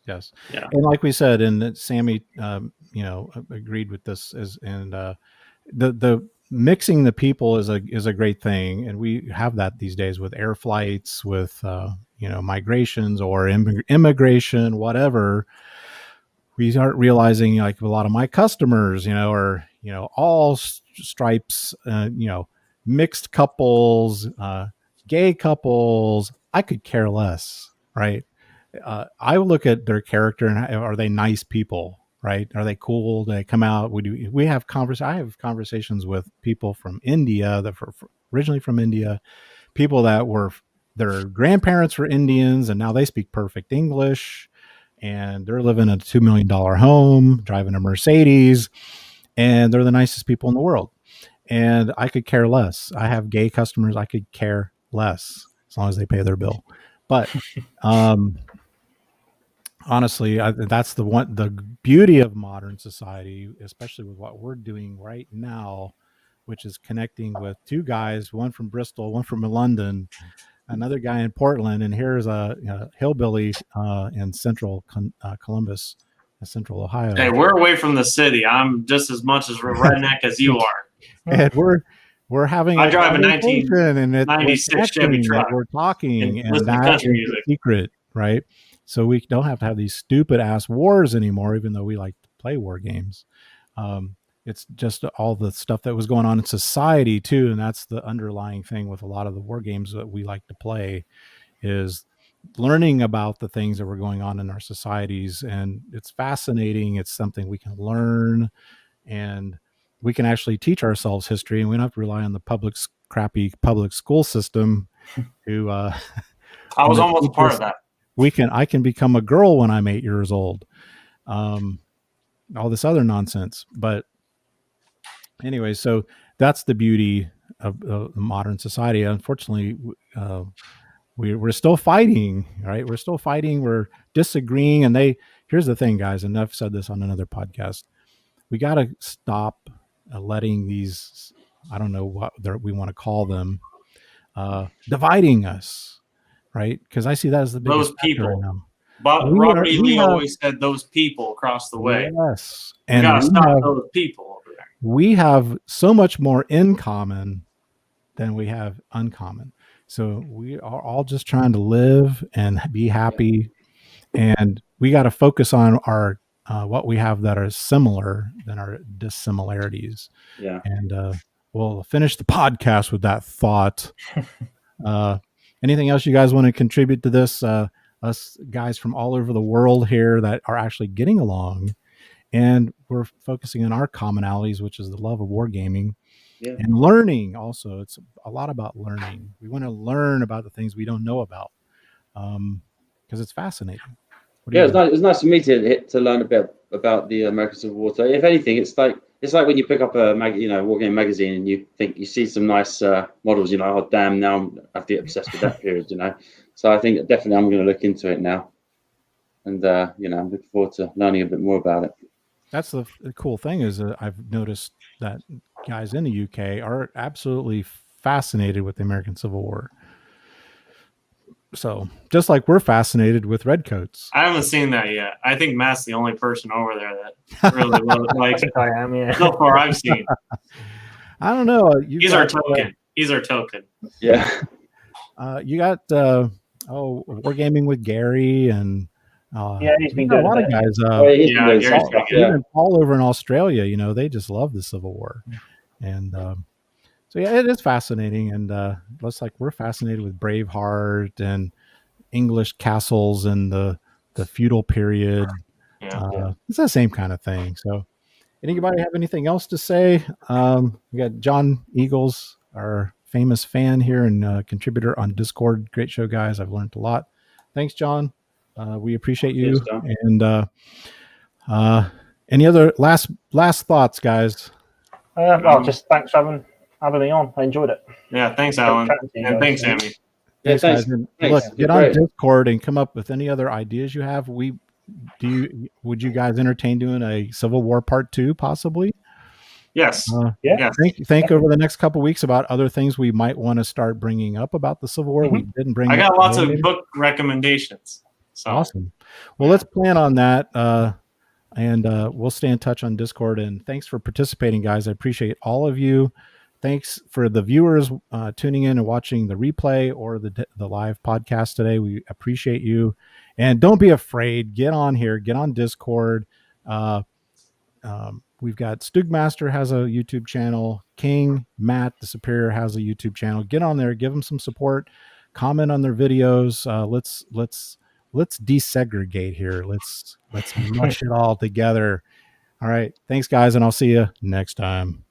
Yes. Yeah. And like we said, and Sammy, agreed with this, the mixing the people is a great thing, and we have that these days with air flights, with migrations or immigration, whatever. We start realizing, like, a lot of my customers, are all stripes, mixed couples, gay couples. I could care less, right? I look at their character and are they nice people, right? Are they cool? Do they come out? I have conversations with people from India that were originally from India, people that were, their grandparents were Indians and now they speak perfect English, and they're living in a $2 million home, driving a Mercedes, and they're the nicest people in the world. And I could care less. I have gay customers. I could care less as long as they pay their bill. But honestly, that's the beauty of modern society, especially with what we're doing right now, which is connecting with two guys, one from Bristol, one from London, another guy in Portland, and here's a hillbilly in central Columbus, central Ohio. Hey, we're away from the city. I'm just as much as redneck as you are. And we're having. I drive a 1996 Chevy truck. We're talking, and listen to country music. The secret, right? So we don't have to have these stupid ass wars anymore, even though we like to play war games. It's just all the stuff that was going on in society too, and that's the underlying thing with a lot of the war games that we like to play, is learning about the things that were going on in our societies. And it's fascinating. It's something we can learn, and we can actually teach ourselves history, and we don't have to rely on the crappy public school system who I was almost a part of that. I can become a girl when I'm 8 years old. All this other nonsense. But anyway, so that's the beauty of modern society. Unfortunately, we're still fighting, right? We're still fighting. We're disagreeing. And here's the thing, guys, and I've said this on another podcast. We got to stop letting these, I don't know what we want to call them, dividing us, right? Because I see that as the biggest those people. Right now. But Robert E. Lee always said those people across the way. Yes. And we got to stop those people over there. We have so much more in common than we have uncommon. So we are all just trying to live and be happy. And we got to focus on our what we have that are similar than our dissimilarities. Yeah. And we'll finish the podcast with that thought. Anything else you guys want to contribute to this? Us guys from all over the world here that are actually getting along, and we're focusing on our commonalities, which is the love of wargaming and learning. Also, it's a lot about learning. We want to learn about the things we don't know about, because it's fascinating. It was nice for me to learn a bit about the American Civil War. So if anything, it's like when you pick up a war game magazine and you see some nice models. Oh damn! Now I have to get obsessed with that period. So I think definitely I'm going to look into it now, and I'm looking forward to learning a bit more about it. That's the cool thing, is that I've noticed that guys in the UK are absolutely fascinated with the American Civil War. So just like we're fascinated with redcoats. I haven't seen that yet. I think Matt's the only person over there that really likes it. I am, yeah. So far, I've seen. I don't know. He's our token. He's our token. Yeah. You got wargaming with Gary and Yeah, he's been you got doing a lot a of bit. guys. Yeah, Gary's Paul, pretty yeah. Even Paul over in Australia, you know, they just love the Civil War, and so yeah, it is fascinating. And looks like we're fascinated with Braveheart and English castles and the feudal period. Yeah. It's the same kind of thing. So, anybody have anything else to say? We got John Eagles, our famous fan here and contributor on Discord. Great show, guys. I've learned a lot. Thanks, John. We appreciate you. Cheers, John. And any other last thoughts, guys? Well, just thanks for having me on. I enjoyed it. Yeah, thanks, Alan. Chatting to you And guys. thanks, Sammy. Yeah, Thanks, thanks. guys. And Thanks. look, get on Discord and come up with any other ideas you have. Would you guys entertain doing a Civil War Part 2 possibly? Yes. Yeah. Yes. Think over the next couple weeks about other things we might want to start bringing up about the Civil War. We didn't bring. I got up lots of today. book recommendations. So Awesome. Well, let's plan on that, and we'll stay in touch on Discord. And thanks for participating, guys. I appreciate all of you. Thanks for the viewers tuning in and watching the replay or the live podcast today. We appreciate you. And don't be afraid. Get on here. Get on Discord. We've got Stugmaster has a YouTube channel. King, Matt, the Superior has a YouTube channel. Get on there. Give them some support. Comment on their videos. Let's desegregate here. Let's mush it all together. All right. Thanks, guys, and I'll see you next time.